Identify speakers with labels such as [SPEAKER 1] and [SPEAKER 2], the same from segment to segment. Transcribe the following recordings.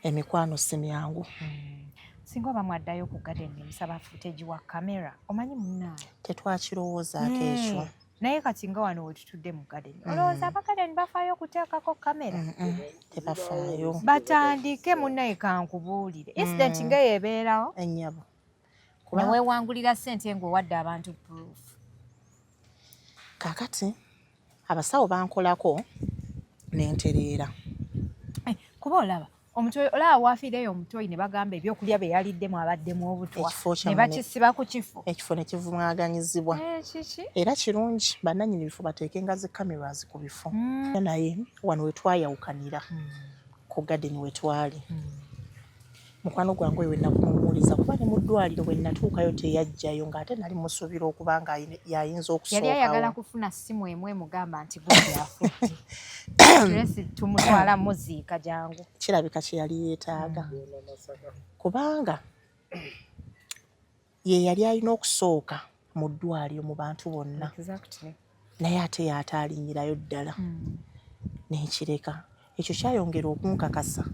[SPEAKER 1] emikwano si myangu.
[SPEAKER 2] Singa oba mwaddayo ku garden musaba footage wa kamera omanyi munnaawe
[SPEAKER 1] Tetwakirowoozaako ekyo.
[SPEAKER 2] naye kati nga wano wetutudde mu garden olowooza abagarden bafaayo okuteekako kamera?
[SPEAKER 1] Tebafaayo.
[SPEAKER 2] Batandike munnaye kankubuulire incident nga yeebeerawo
[SPEAKER 1] Ennyabo.
[SPEAKER 2] ne weewangulira ssente ng'owadde abantu proof.
[SPEAKER 1] Kaakati abasawo bankolako n'entereera.
[SPEAKER 2] Kuba olaba omutwe olaba waafiireyo omutwe ne bagamba ebyokulya bye yaliddemu abaddemu obutwa ne bakisiba ku kifo.
[SPEAKER 1] Ekifo ne kivumaaganyizibwa.
[SPEAKER 2] Kiki?
[SPEAKER 1] Era kirungi bannannyini bifo bateekenga zi cameras ku bifo. Naye wano we twayawukanira ku garden we twali. Mukwano gwange oyo we nakumuwuliza kuba ne mu ddwaliro bwe natuukayo teyajjayo ng'ate nali musuubira okuba nga yayinza okusookawo.
[SPEAKER 2] Yali ayagala kufuna ssimu emu emugamba nti gwe afudde. Tulesi tumutwala muziika jangu.
[SPEAKER 1] Kirabika kye yali yeetaaga. Kubanga ye yali alina okusooka mu ddwaliro mu bantu bonna. Naye ate y'ataalinyirayo ddala. N'ekireka. Ekyo kyayongera okunkakasa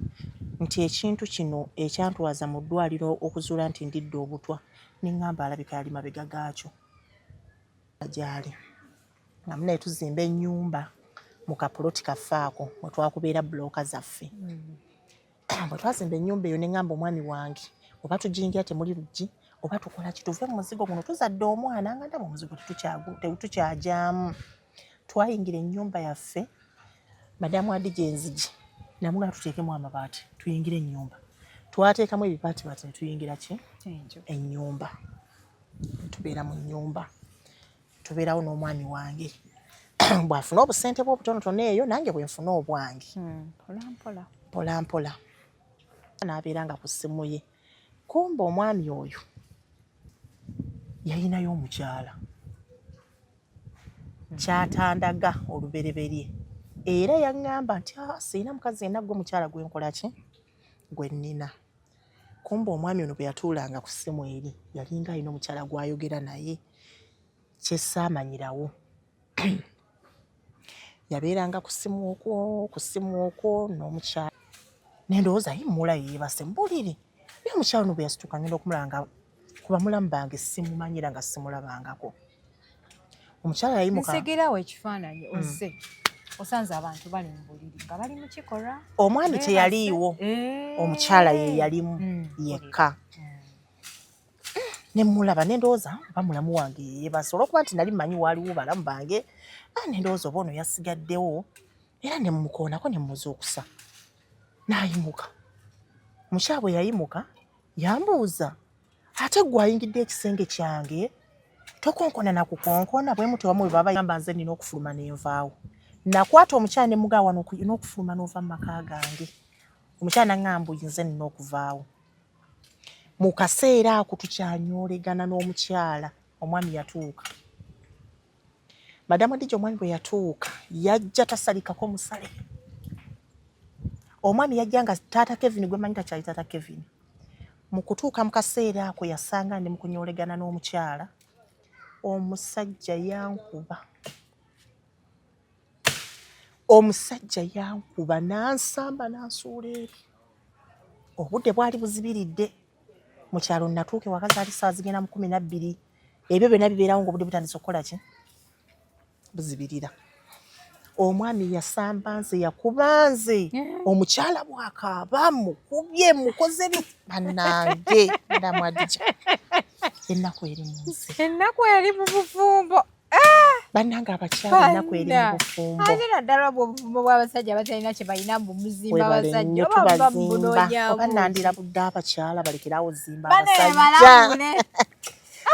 [SPEAKER 1] nti ekintu kino ekyantwaza mu ddwaliro okuzuula nti ndidde obutwa n'eŋŋamba alabika yali mabega gaakyo. Gyali nga mune tuzimba ennyumba mu kapoloti kaffe ako mwe twakubeera bulooka zaffe. Bwe twazimba ennyumba eyo n'eŋŋamba omwami wange oba tugiyingira temuli luggi oba tukola ki tuve mu muzigo guno tuzadde omwana nga ndaba omuzigo tetukyagyamu. Twayingira ennyumba yaffe madamu Adija enzigi namugamba tuteekemu amabaati tuyingire ennyumba. Twateekamu ebibaati bati ne tuyingira ki? Ennyumba. Tubeera mu nnyumba. Tubeerawo n'omwami wange. Bw'afuna obusente bwe obutonotono eyo nange bwe nfuna obwange. Mpola mpola. N'abeeranga ku ssimu ye. Kumbe omwami oyo yalinayo omukyala. Kyatandaga olubereberye. Era yaŋŋamba nti sirina mukazi yenna gwe omukyala gwe nkola ki? Gwe nnina. Kumbe omwami ono bwe yatuulanga ku ssimu eri yalinga alina omukyala gw'ayogera naye kye ssaamanyirawo. Yabeeranga ku ssimu okwo n'omukyala. Ne ndowooza muwala yeebase mbulire. Naye omukyala ono bwe yasituka ngenda okumulanga kuba mulamu bange simumanyira nga simulabangako. Omukyala yayimuka.
[SPEAKER 2] Nsigirawo ekifaananyi ozze. Osanze abantu bali mu buliri nga bali mu kikolwa.
[SPEAKER 1] Omwami teyaliiwo. Omukyala ye yalimu yekka. Ne mulaba ne ndowooza oba mulamu wange yeebase olw'okuba nti nali mmanyi waaliwo balamu bange. Ne ndowooza oba ono yasigaddewo era ne mmukoonako ne mmuzuukusa. N'ayimuka. Omukyala bwe yayimuka yambuuza ate gwe ayingidde ekisenge kyange tokonkona na kukonkona bwe muti wamu bwe baba yamba nze nina okufuluma n'envaawo. Nakwata omukyala ne mugamba wano n'okufuluma n'ova mu maka gange. Omukyala n'aŋŋamba nze nina okuvaawo. Mu kaseera ako tukyanyoolegana n'omukyala omwami yatuuka. Madamu Adija omwami bwe yatuuka yajja tasalikako musale. Omwami yajja nga taata Kevin gwe manyi takyali taata Kevin. Mu kutuuka mu kaseera ako yasanga ndi mu kunyoolegana n'omukyala. Omusajja yankuba. Omusajja yankuba n'ansamba n'ansuula eri. Obudde bwali buzibiridde. Mu kyalo natuuke waka zaali ssaawa zigenda mu 12. Ebyo byonna bibeerawo ng'obudde butandise okukola ki? Buzibirira. Omwami yasamba nze yakuba nze. Omukyala bw'akaaba mukubye mukoze bi bannange. Madamu Adija. Ennaku eri mu nsi.
[SPEAKER 2] Ennaku eri mu bufumbo.
[SPEAKER 1] Bannange abakyala ennaku eri mu bufumbo.
[SPEAKER 2] Ate naddala obufumbo bw'abasajja batalina kye balina mbumuzimba abasajja oba mbunoonya.
[SPEAKER 1] Oba nandira budde abakyala balekerawo zimba abasajja.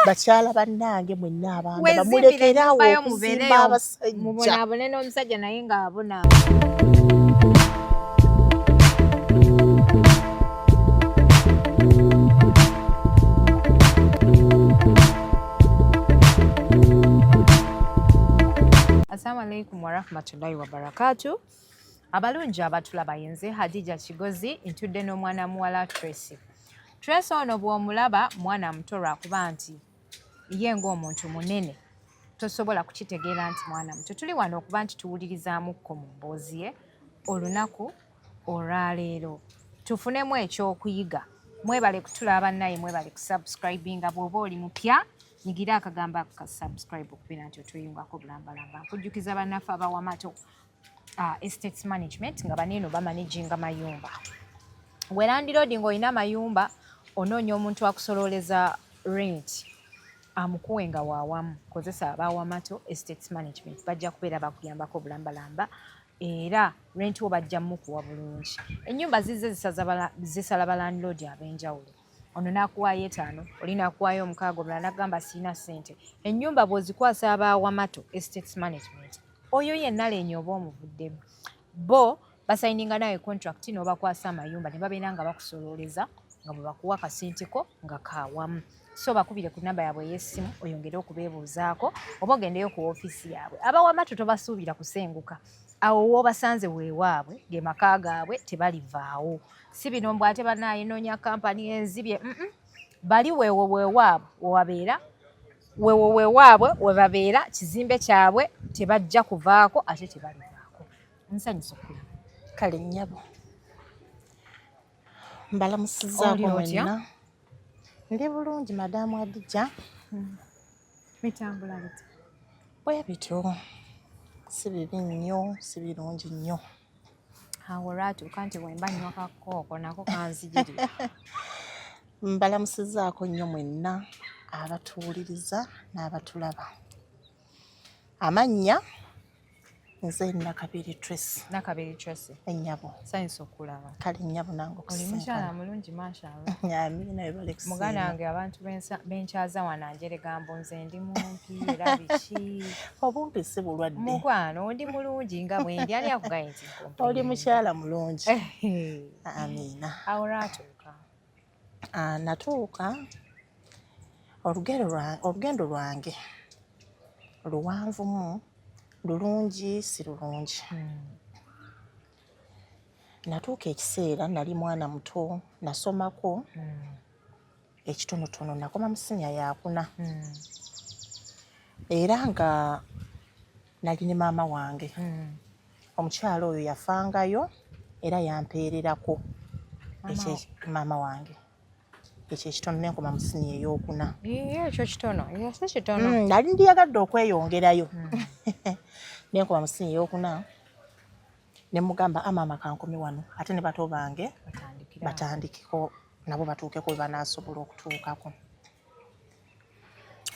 [SPEAKER 1] Bakyala bannange mwenna abanga bamulekerawo okuzimba abasajja.
[SPEAKER 2] Mubonaabone n'omusajja naye ng'abona. Assalamu alaikum wa rahmatullahi wa barakatuh. Abalungi abatulaba yenze Hadija Kigozi ntudde n'omwana muwala Tracy. Tracy ono bw'omulaba mwana muto lwakuba nti ye ng'omuntu munene tosobola kukitegeera nti mwana muto. Tuli wano okuba nti tuwulirizaamu ko mu mboozi ye olunaku olwaleero. tufunemu ekyokuyiga. Mwebale kutulaba naye mwebale kusubscribinga bw'oba oli mupya nyigira akagambo ako ka subscribe okubeera nti otuyungako bulambalamba. Nkujjukiza bannaffe abawamato estates management nga baneeno bamanaginga mayumba. We landiroodi ng'olina mayumba onoonya omuntu akusololeza rent amukuwe nga waawamu, kozesa abawamato estates management bajja kubeera bakuyambako bulambalamba era rent wo bajja mukuwa bulungi. Ennyumba zizze zisala balandiroodi ab'enjawulo. Ono n'akuwaayo 5, oli n'akuwaayo 6, omulala n'agamba sirina ssente. Ennyumba bw'ozikwasa abawamato estates management oyo yenna leenye oba omuvuddemu. Bo basayininga nawe contract n'obakwasa amayumba ne babeera nga bakusololeza nga bwe bakuwa kasenteko nga kaawamu. So bakubire ku namba yaabwe ey'essimu oyongere okubeebuuzaako oba ogendeyo ku woofiisi yaabwe. Abawamato tobasuubira kusenguka. Awo w'obasanze weewaabwe ge maka gaabwe tebalivaawo. Si bino mbw ate banaayenoonya kampani enzibye. Bali weewaabwe we babeera kizimbe kyabwe tebajja kuvaako ate tebalivaako. Nsanyusa okulaba.
[SPEAKER 1] Kale nnyabo mbalamusizzaako mwenna. Ndi bulungi Madaamu Adija.
[SPEAKER 2] Bitambula bite?
[SPEAKER 1] Bwe bityo si bibi nnyo, si birungi nnyo.
[SPEAKER 2] Awo olwatuuka nti bwe mba nnywa kakooko nako kanzijirira.
[SPEAKER 1] Mbalamusizzaako nnyo mwenna abatuwuliriza n'abatulaba. Amannya nze Nakabiri Tracy.
[SPEAKER 2] Nakabiri Tracy.
[SPEAKER 1] Ennyabo.
[SPEAKER 2] Sanyusa okulaba.
[SPEAKER 1] Kale nnyabo nange
[SPEAKER 2] oli mukyala mulungi mashallah.
[SPEAKER 1] Amiina ebale kusiima.
[SPEAKER 2] Muganda wange abantu benkyaza wano anjerega mbu nze ndi mumpi era biki.
[SPEAKER 1] Obumpi si bulwadde.
[SPEAKER 2] Mukwano ndi mulungi nga bwe ndi ani akugaye nti
[SPEAKER 1] oli mukyala mulungi. Amiina.
[SPEAKER 2] Awo lwatuuka.
[SPEAKER 1] Natuuka olugendo lwange luwanvumu lulungi si lulungi. Natuuka ekiseera nali mwana muto nasomako ekitonotono nakoma mu siniya yakuna. Era nga nali ne maama wange. Omukyala oyo yafangayo era yampeererako maama wange. Ekyo ekitono nenkoma mu siniya ey'okuna.
[SPEAKER 2] Ekyo kitono si kitono.
[SPEAKER 1] Nali ndiyagadde okweyongerayo. Nenkoma mu siniya ey'okuna ne mugamba maama kankome wano ate ne bato bange batandikiko nabo batuukeko we banaasobola okutuukako.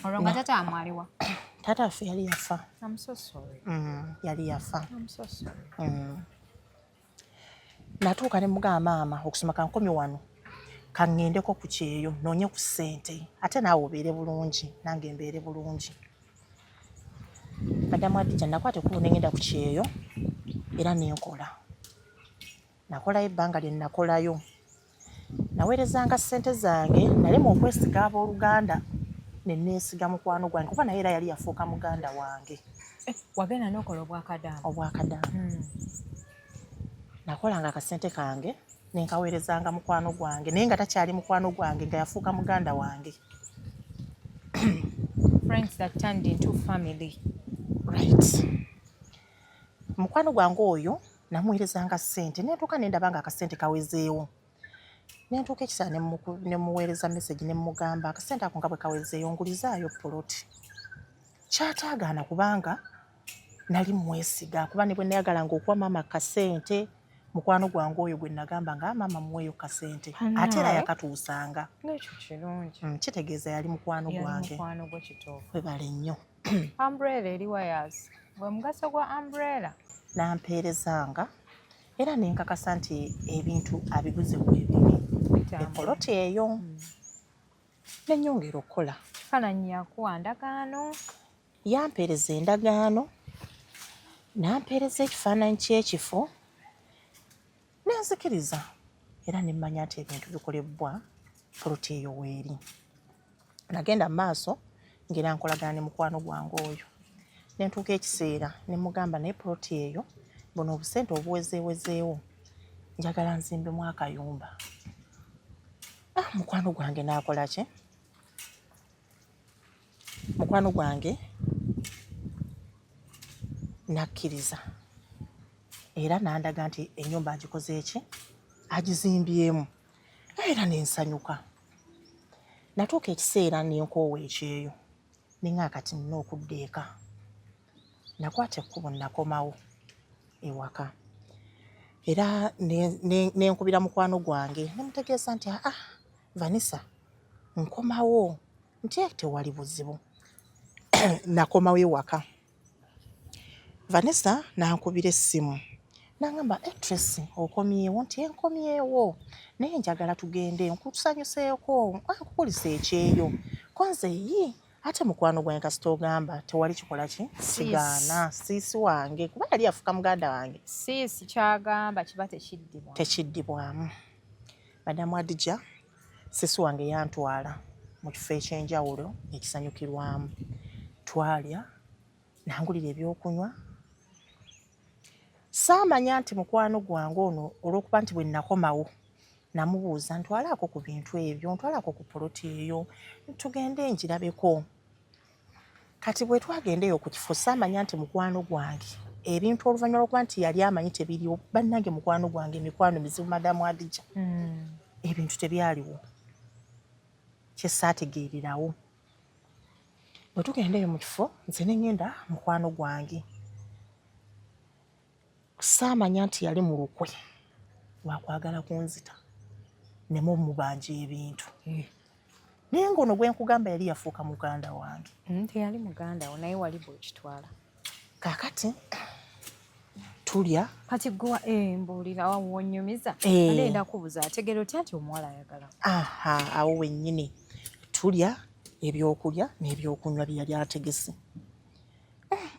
[SPEAKER 2] Olwo nga taata amwaliwa?
[SPEAKER 1] Taata waffe yali yafa.
[SPEAKER 2] I'm so sorry.
[SPEAKER 1] Yali yafa.
[SPEAKER 2] I'm so sorry.
[SPEAKER 1] Natuuka ne mugamba maama okusoma kankomye wano kangendeko ku kyeyo noonye ku ssente ate naawe obeere bulungi nange mbeere bulungi. Madaamu Adija nakwata ekkubo ne ngenda ku kyeyo era nenkola. Nakolayo ebbanga lye nakolayo. Naweerezanga ssente zange nalemwa okwesiga abooluganda ne neesiga mukwano gwange kuba naye era yali yafuuka muganda wange.
[SPEAKER 2] Wagenda n'okola obwakadamu?
[SPEAKER 1] Obwakadamu. Nakolanga akasente kange nenkaweerezanga mukwano gwange naye nga takyali mukwano gwange nga yafuuka muganda wange.
[SPEAKER 2] Friends that turned into family.
[SPEAKER 1] Right. Mukwano gwange oyo namuweerezanga ssente nentuuka nendaba nga akasente kawezeewo. Nentuuka ekiseera ne muweereza message ne mugamba akasente ako nga bwe kawezeeyo ngulizaayo poloti. Kyataagaana kubanga nali mwesiga kuba ne bwe nayagalanga okuwa maama kasente mukwano gwange oyo gwe nagamba nga maama muweeyo kasente ate era yakatuusanga.
[SPEAKER 2] Ekyo kirungi.
[SPEAKER 1] Kitegeeza yali mukwano gwange.
[SPEAKER 2] Mukwano gwe kituufu.
[SPEAKER 1] Webale nnyo.
[SPEAKER 2] Umbrella eri wayazi. Gwe mugaso gwa umbrella.
[SPEAKER 1] Nampeerezanga era nenkakasa nti ebintu abiguze bwebiri. Epoloti eyo nenyongera okukola.
[SPEAKER 2] Kifaananyi yakuwa ndagaano?
[SPEAKER 1] Yampeereza endagaano nampeereza ekifaananyi ky'ekifo nenzikiriza era nemmanya nti ebintu bikolebwa poloti eyo weeri. Nagenda mu maaso ngera nkolagana ne mukwano gwange oyo. Nentuuka ekiseera ne mugamba naye poloti eyo buno obusente obuwezeewezeewo njagala nzimbemu akayumba. Mukwano gwange n'akola ki? Mukwano gwange nakkiriza era nandaga nti ennyumba ngikoze eki agizimbyemu era nensanyuka. Natuuka ekiseera nenkoowa ekyeyo ninga kati nina okudda eka. Nakwata ekkubo nakomawo ewaka era nenkubira mukwano gwange nemutegeeza nti Vanessa nkomawo nti tewali buzibu. Nakomawo ewaka. Vanessa nankubira essimu nangamba Tracy okomyewo nti enkomyewo naye njagala tugende nkusanyuseeko nkukulisa ekyeyo konze ate mukwano gwange kasita ogamba tewali kikola ki sigaana siisi wange kuba yali afuka muganda wange
[SPEAKER 2] siisi kyagamba kiba
[SPEAKER 1] tekiddibwamu. Madamu Adija siisi wange yantwala mu kifo ekyenjawulo ekisanyukirwamu. Twalya nangulira ebyokunywa. Saamanya nti mukwano gwange ono olw'okuba nti bwe nakomawo namubuuza ntwalaako ku bintu ebyo ntwalaako ku poloti eyo tugende njirabeko. Kati bwe twagendeyo ku kifo saamanya nti mukwano gwange ebintu oluvannyuma lw'okuba nti yali amanyi tebiriwo bannange mukwano gwange emikwano mizibu Madamu Adija ebintu tebyaliwo kyesaategeererawo. Bwe tugendeyo mu kifo nze ne ngenda mukwano gwange saamanya nti yali mu lukwe lwakwagala kunzita nemu mubanja ebintu naye ng'ono gwe nkugamba yali yafuuka muganda wange.
[SPEAKER 2] Teyali muganda wo naye wali bw'okitwala.
[SPEAKER 1] Kaakati tulya
[SPEAKER 2] kati gwe mbuulira wonyumiza agenda kubuza ategera otya nti omuwala ayagala.
[SPEAKER 1] Awo wennyini tulya ebyokulya n'ebyokunywa bye yali ategese.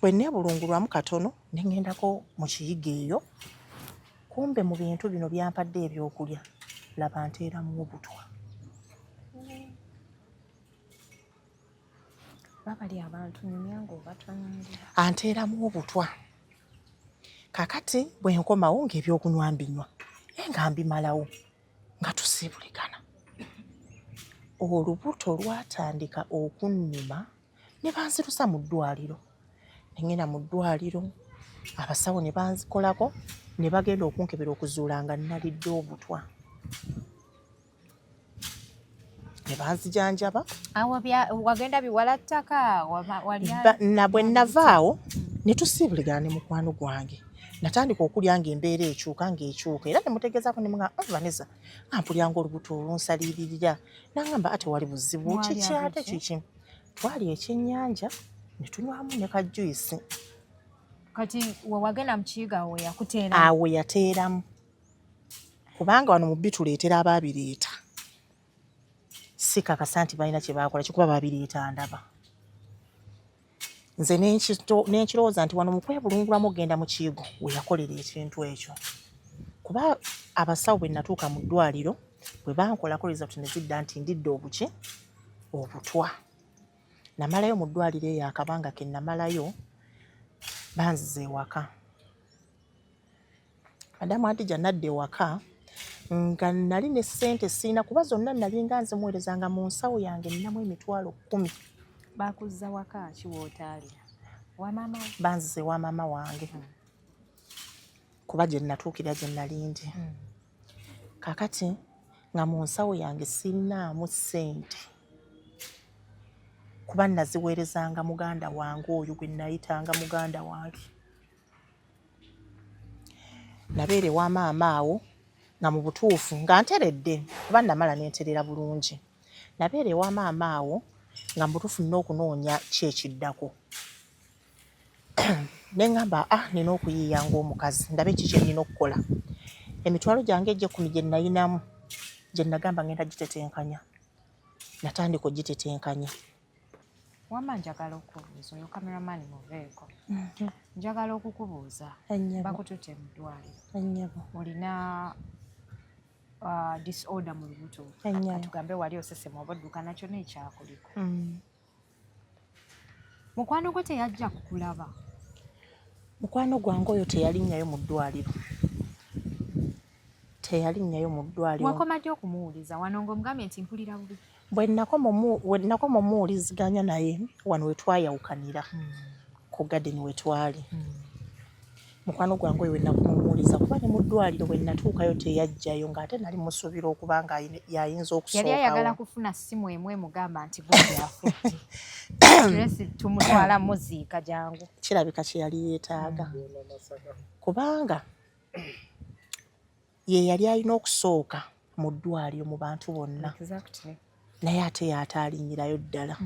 [SPEAKER 1] Bwe neebulungulwamu katono ne ngendako mu kiyiga eyo kumbe mu bintu bino byampadde ebyokulya laba nteeramu obutwa.
[SPEAKER 2] Babali abantu nyumyango obatwanyirira.
[SPEAKER 1] Anteeramu obutwa. Kakati bwe nkomawo ng'ebyokunywa mbinywa nga mbimalawo nga tusiibuligana. Olubuto lwatandika okunnuma ne banzirusa mu ddwaliro. Ne ngenda mu ddwaliro abasawo ne banzikolako ne bagenda okunkebera okuzuula nga nnalidde obutwa. Ne banzijanjaba.
[SPEAKER 2] Wagenda biwala ttaka
[SPEAKER 1] na bwe navaawo ne tusiibuligana ne mukwano gwange. Natandika okulya ng'embeera ekyuka era ne mutegeezaako ne mugamba Vanessa mpulya ng'olubuto olunsalirira nangamba ate wali buzibu kiki ate kiki. Twalya ekyennyanja ne tunywamu ne kajuyisi.
[SPEAKER 2] Kati wagenda mu kiyiga awo yakuteera?
[SPEAKER 1] Awo yateeramu kubanga wano mu bbi tuleetera abaabireeta. Si kakasa nti balina kye baakola kikuba baabireeta ndaba. Nze n'enkirowooza nti wano mu kwebulungulamu ogenda mu kiyigo we yakolera ekintu ekyo. Kuba abasawo bwe natuuka mu ddwaliro bwe bankolako result ne zidda nti ndidde obutwa. Namalayo mu ddwaliro eyo akabanga ke namalayo banziza ewaka. Madamu Adija nadda ewaka nga nali ne ssente sirina kuba zonna nali nga nzimuweerezanga mu nsawo yange ninamu emitwalo 10.
[SPEAKER 2] Bakuzza waka ki w'otaalira? Wamaama?
[SPEAKER 1] Banzize wa maama wange. Kuba gye natuukira gye nali ndi. Kakati nga mu nsawo yange sirinaamu ssente. Kuba naziweerezanga muganda wange oyo gwe nayitanga muganda wange. Nabeera ewa maama awo nga mu butuufu nga nteredde kuba namala n'enterera bulungi. Nabeera ewa maama awo nga mu butuufu nina okunoonya ki ekiddako. Ne ngamba nina okuyiiya ng'omukazi ndabe ki kye nnina okukola. Emitwalo gyange egy'ekkumi gye nayinamu gye nagamba ngenda gitetenkanya. Natandika ogitetenkanya.
[SPEAKER 2] Wamma njagala okubuuza oyo kameramani muveeko. Njagala okukubuuza bakututte mu ddwaliro. Olina disorder mu lubuto. Tugambe wali osesema oba odduka nakyo n'ekyakuliko. Mukwano gwe teyajja kukulaba?
[SPEAKER 1] Mukwano gwange oyo teyalinnyayo mu ddwaliro. Teyalinnyayo mu ddwaliro.
[SPEAKER 2] Wakoma ddi okumuwuliza wano ng'omugambye nti mpulira bubi?
[SPEAKER 1] Bwe nakoma omuwuliziganya naye wano we twayawukanira ku gadeni we twali. mukwano gwange oyo we nakumuwuliza kuba ne mu ddwaliro bwe natuukayo teyajjayo ng'ate nali musuubira okuba nga yayinza okusookawo.
[SPEAKER 2] Yali ayagala kufuna ssimu emu emugamba nti gwe yafudde. Tracy tumutwala muziika jangu.
[SPEAKER 1] Kirabika kye yali yeetaaga. Kubanga ye yali alina okusooka mu ddwaliro mu bantu bonna. Naye ate y'ataalinyirayo ddala.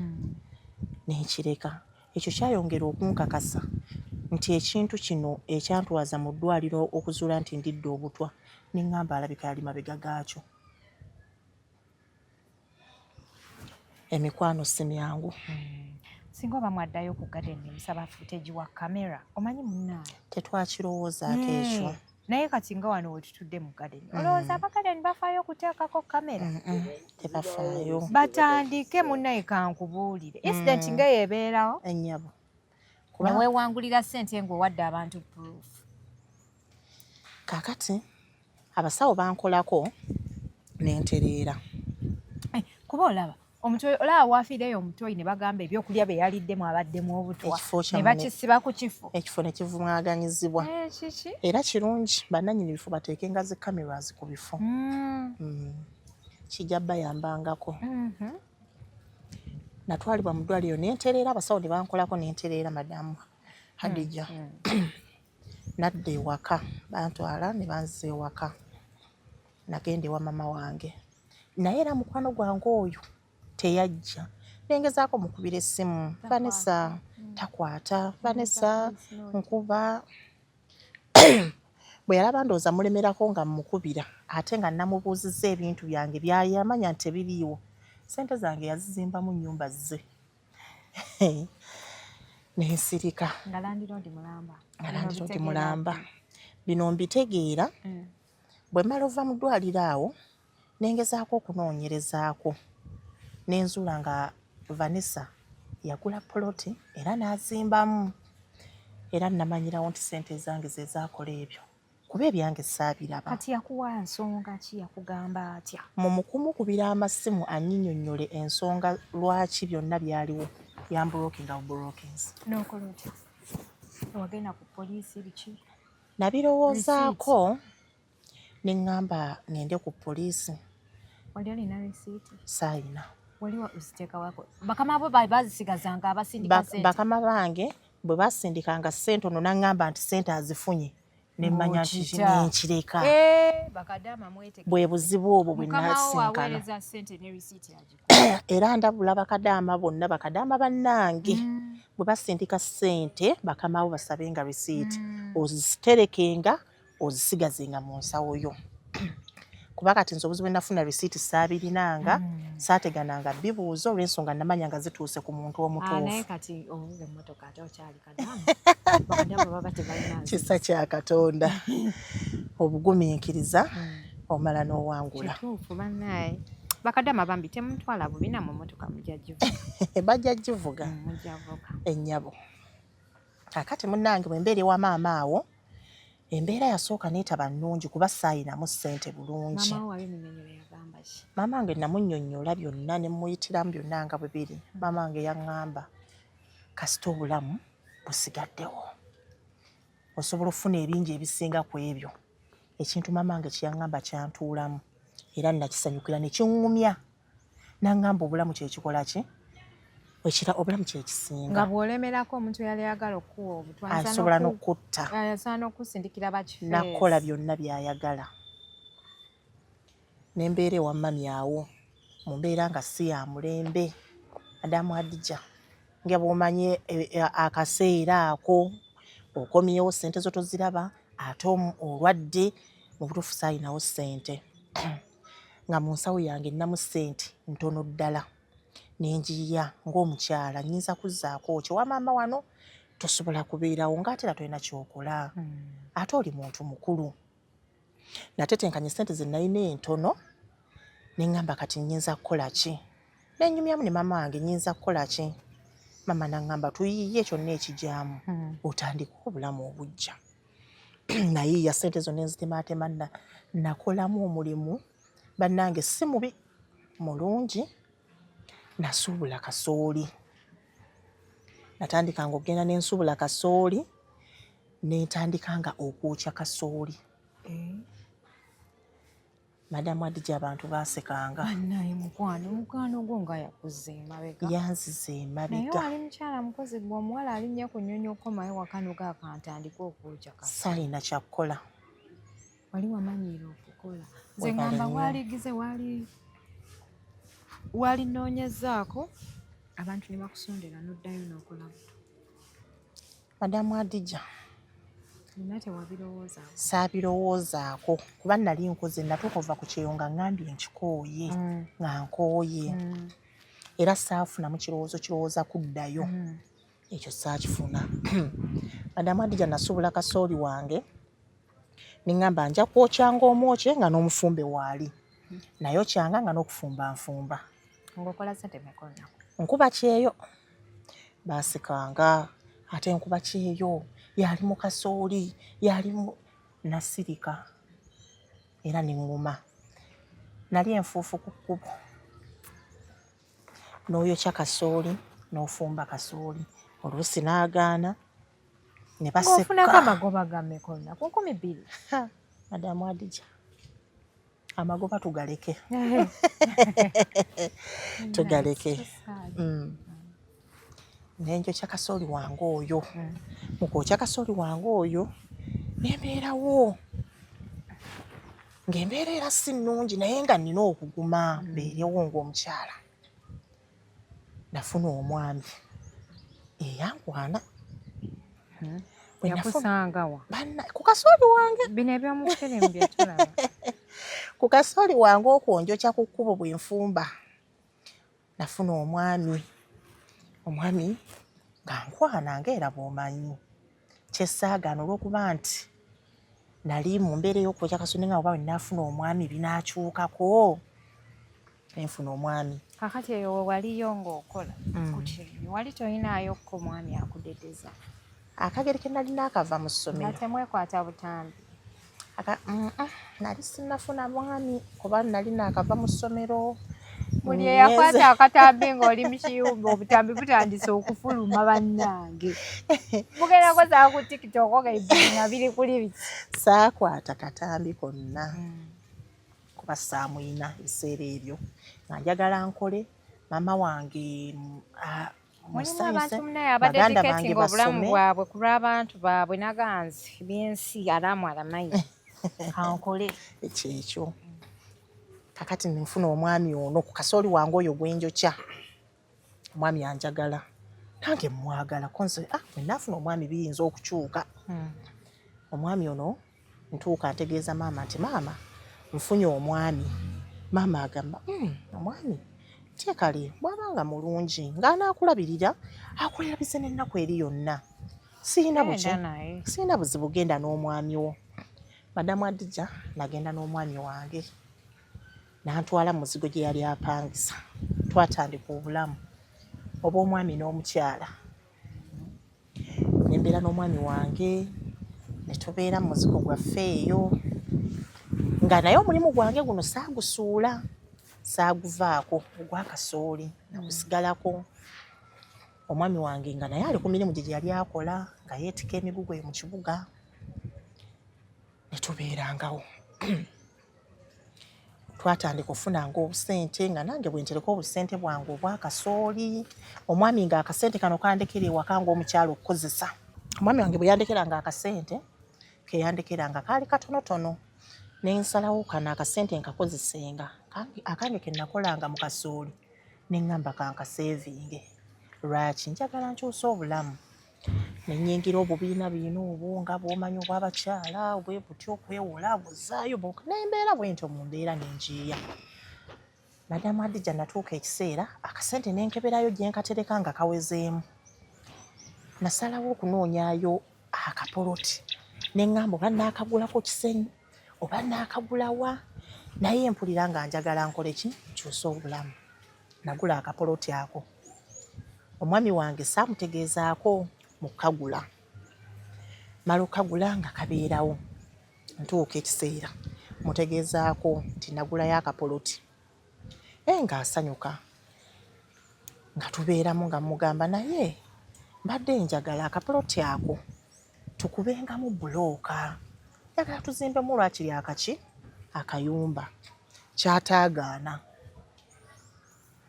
[SPEAKER 1] N'ekireka. Ekyo kyayongera okunkakasa nti ekintu kino ekyantwaza mu ddwaliro okuzuula nti ndidde obutwa neŋŋamba alabika yali mabega gaakyo. Emikwano si myangu.
[SPEAKER 2] Singa oba mwaddayo ku gadeni musaba footage wa kamera omanyi munnaawe.
[SPEAKER 1] Tetwakirowoozaako ekyo.
[SPEAKER 2] Naye kati nga wano wetutudde mu gadeni olowooza abagadeni bafaayo okuteekako kamera?
[SPEAKER 1] Tebafaayo.
[SPEAKER 2] Batandike munnaye kankubuulire incident nga yeebeerawo
[SPEAKER 1] Ennyabo.
[SPEAKER 2] ne weewangulira ssente ng'owadde abantu proof.
[SPEAKER 1] Kaakati abasawo bankolako n'entereera.
[SPEAKER 2] Kuba olaba olaba waafiireyo omutoyi ne bagamba ebyokulya bye yaliddemu abaddemu obutwa ne bakisiba ku kifo.
[SPEAKER 1] Ekifo ne kivumaganyizibwa.
[SPEAKER 2] Kiki?
[SPEAKER 1] Era kirungi bannannyini bifo bateekenga zi cameras ku bifo. Kijja bayambangako. Natwalibwa mu ddwaliro n'entereera abasawo ne bankolako n'entereera madamu Hadija. Nadda ewaka bantwala ne banzisa ewaka. Nagenda ewa mama wange. Naye era mukwano gwange oyo teyajja. Nengezaako mukubira essimu. Vanessa takwata. Vanessa nkuba. Bwe yalaba ndowooza mulemerako nga mukubira ate nga namubuuzizza ebintu byange byayamanya nti tebiriiwo. Ssente zange yazizimbamu nnyumba ze. N'ensirika.
[SPEAKER 2] Nga Landlord mulamba.
[SPEAKER 1] Nga Landlord mulamba. Bino mbitegeera bwe mmala ova mu ddwaliro awo nengezaako okunoonyerezaako. N'enzuula nga Vanessa yagula poloti era n'azimbamu. Era namanyirawo nti ssente zange ze zaakola ebyo. Kuba ebyange saabiraba.
[SPEAKER 2] Kati yakuwa nsonga ki yakugamba atya?
[SPEAKER 1] Mu mukumukubira amasimu annyinyonnyole ensonga lwaki byonna byaliwo yambulookinga bulookings.
[SPEAKER 2] N'okola otya? Wagenda ku poliisi biki?
[SPEAKER 1] Nabirowoozaako ne ŋŋamba ŋŋende ku poliisi.
[SPEAKER 2] Wali olina risiiti?
[SPEAKER 1] Saayina.
[SPEAKER 2] Wali uziteeka wako? Bakama bo bazisigazanga abasindika ssente?
[SPEAKER 1] Bakama bange bwe basindikanga ssente ono n'aŋŋamba nti ssente azifunye ne mmanya nti nkireka.
[SPEAKER 2] Bakadaama mwete.
[SPEAKER 1] Bwe buzibu obwo bwe nasinkana.
[SPEAKER 2] Mukama wo aweereza ssente ne risiiti yagikuwa.
[SPEAKER 1] Era ndabula bakadaama bonna bakadaama bannange bwe basindika ssente bakama bo basabenga risiiti oziterekenga ozisigazenga mu nsawo yo. Kuba kati nze obuzibu bwe nafuna risiiti saabirinanga saategananga bibuuzo olw'ensonga namanya nga zituuse ku muntu omutuufu.
[SPEAKER 2] Naye kati ovuga emmotoka ate okyali kadaama. Bakadaama baba tebalina.
[SPEAKER 1] Kisa kya Katonda. Obugumiikiriza omala n'owangula.
[SPEAKER 2] Kituufu bannaaye. Bakadaama bambi temutwala bubina mu mmotoka mujja givuga.
[SPEAKER 1] Bajja givuga.
[SPEAKER 2] Mujja vuga.
[SPEAKER 1] Ennyabo. Kakati munnange bwe mbeera ewa maama awo embeera yasooka neetaba nnungi kuba saayinamu ssente bulungi.
[SPEAKER 2] Maama wo wali munyonyola yagamba ki?
[SPEAKER 1] Maama wange namunnyonnyola byonna ne muyitiramu byonna nga bwe biri. Maama wange yaŋŋamba kasita obulamu busigaddewo. Osobola okufuna ebingi ebisinga ku ebyo. Ekintu maama wange kye yaŋŋamba kyantuulamu era nakisanyukira ne kiŋŋumya. N'aŋŋamba obulamu kye kikola ki? Obulamu kye kisinga.
[SPEAKER 2] Nga bw'olemerako omuntu yali ayagala okuwa obutwa
[SPEAKER 1] asobola n'okutta.
[SPEAKER 2] Asaana okusindikira bakifeesi.
[SPEAKER 1] Nakola byonna by'ayagala. Ne mbeera ewa mami awo mu mbeera nga si ya mulembe. Adamu Hadija nga bw'omanye akaseera ako okomyewo ssente zo toziraba ate olwadde mu butuufu saayinawo ssente. Nga mu nsawo yange nnamu ssente ntono ddala. Nenjiya ng'omukyala nnyinza kuzzaako ki wa maama wano tosobola kubeerawo ng'ate era tolina kyokola. Ate oli muntu mukulu. Natetenkanya ssente ze nalina entono ne ŋŋamba kati nnyinza kukola ki? Nennyumyamu ne maama wange nnyinza kukola ki? Maama n'aŋŋamba tuyiiye kyonna ekigyamu otandika obulamu obujja. Nayiiya ssente zo ne nzitemaatema nakolamu omulimu bannange si mubi mulungi. Nasuubula kasooli. Natandikanga okugenda ne nsuubula kasooli n'entandika nga okwokya kasooli. Madamu Adija abantu baasekanga.
[SPEAKER 2] Naye mukwano gwo nga yakuze emabega.
[SPEAKER 1] Yanzize emabega.
[SPEAKER 2] Naye wali mukyala mukozi gwe omuwala alinnya ku nnyonyi okomayo wakano akantandika okwokya kasooli.
[SPEAKER 1] Saalina kyakukola.
[SPEAKER 2] Wali wamanyiira okukola. Nze ngamba waaligize wali noonyezaako abantu ne bakusondera n'oddayo n'okolabo.
[SPEAKER 1] Madamu Adija.
[SPEAKER 2] Nina tewabirowoozaako.
[SPEAKER 1] Saabirowoozaako kuba nali nkoze natuuka okuva ku kyeyo nga ngambye nkikooye nga nkooye era saafunamu kirowooza kuddayo ekyo saakifuna. Madamu Adija nasubula kasooli wange ningamba nja kwokyanga omwokye nga n'omufumbe waali naye okyanga nga n'okufumba nfumba.
[SPEAKER 2] Ng'okola ssente mikono.
[SPEAKER 1] Nkuba kyeyo baasikanga ate nkuba kyeyo yali mu kasooli yali mu nasirika era nenguma nali enfuufu ku kkubo n'oyokya kasooli n'ofumba kasooli oluusi n'agaana ne baseka.
[SPEAKER 2] Ng'ofunako amagoba ga mikono ku 200.
[SPEAKER 1] Madamu Adija amagoba tugaleke. Tugaleke. Nenjokya kasooli wange oyo. Mu kwokya kasooli wange oyo nembeerawo ng'embeera era si nnungi naye nga nnina okuguma mbeerewo ng'omukyala. Nafuna omwami eyankwana.
[SPEAKER 2] Yakusangawa?
[SPEAKER 1] Ku kasooli wange.
[SPEAKER 2] Bino eby'omukeremu bye tulaba.
[SPEAKER 1] Ku kasooli wange okwo njokya ku kkubo bwe nfumba. Nafuna omwami nga nkwana ng'era bw'omanyi. Kyessaagaana olw'okuba nti nali mu mbeera ey'okwokya kasooli nga bwe nnaafuna omwami binaakyukako. Nenfuna omwami.
[SPEAKER 2] Kakati eyo waliyo ng'okola kuti wali toyinayokko omwami akudedeza.
[SPEAKER 1] Akagere ke nali naakava mu ssomero.
[SPEAKER 2] Nga temwekwata butambi.
[SPEAKER 1] Nali sinnafuna mwami kuba nali naakava mu ssomero.
[SPEAKER 2] Buli eyakwata akatambi ng'oli mu kiyumba obutambi butandise okufuluma bannange. Mugenda koza ku TikTok nga nga biri kuli biki.
[SPEAKER 1] Saakwata katambi konna. Kuba saamuyina ebiseera ebyo. Nga njagala nkole maama wange
[SPEAKER 2] mulimu abantu munaye abadediketinga obulamu bwabwe ku lw'abantu baabwe naganzi byensi alamu alamayi. Kankole.
[SPEAKER 1] Ekyekyo. Kakati nfuna omwami ono ku kasooli wange oyo gwe njokya. Omwami anjagala. Nange mwagala konse bwe nafuna omwami biyinza okukyuka. Omwami ono ntuuka ntegeeza maama nti maama nfunye omwami. Maama agamba omwami kyekale bw'abanga mulungi ng'anaakulabirira akwerabize n'ennaku eri yonna. Siina buzibu genda n'omwami wo. Madamu Adija nagenda n'omwami wange. N'antwala mu muzigo gye yali apangisa. Twatandika obulamu obw'omwami n'omukyala. Nembeera n'omwami wange ne tubeera mu muzigo gwaffe eyo. Nga naye omulimu gwange guno saagusuula. Saaguvaako ogwa kasooli nagusigalako. Omwami wange nga naye ali ku mirimu gye yali akola nga yeetika emigugu eyo mu kibuga. Ne tubeerangawo. Twatandika okufunanga obusente nga nange bwe ntereka obusente bwange obwa kasooli. Omwami nga akasente kano kandekera ewaka ng'omukyala okukozesa. Omwami wange bwe yandekeranga akasente ke yandekeranga kaali katonotono. Nensalawo kano akasente nkakozesenga. Akange ke nakolanga mu kasooli neŋŋamba kankaseevinge. Lwaki njagala nkyusa obulamu. Nenyingira obubiina bino obwo nga bw'omanyi obw'abakyala obwe butyo okwewola buzaayo nembeera bwentyo mu mbeera nenjiya. Madamu Adija natuuka ekiseera akasente nenkeberayo gye nkatereka nga kawezeemu. Nasalawo okunoonyaayo akapoloti neŋŋamba oba naakagulako kisenyi oba naakagulawa naye mpulira nga njagala nkole ki nkyusa obulamu. Nagula akapoloti ako. Omwami wange saamutegeezaako mu kagula. Mala okagula nga kabeerawo. Ntuuka ekiseera mutegeezaako nti nagulayo akapoloti. Nga asanyuka. Nga tubeeramu nga mugamba naye mbadde njagala akapoloti ako tukubengamu bulooka yagala tuzimbemu lwakiri akayumba kyataagaana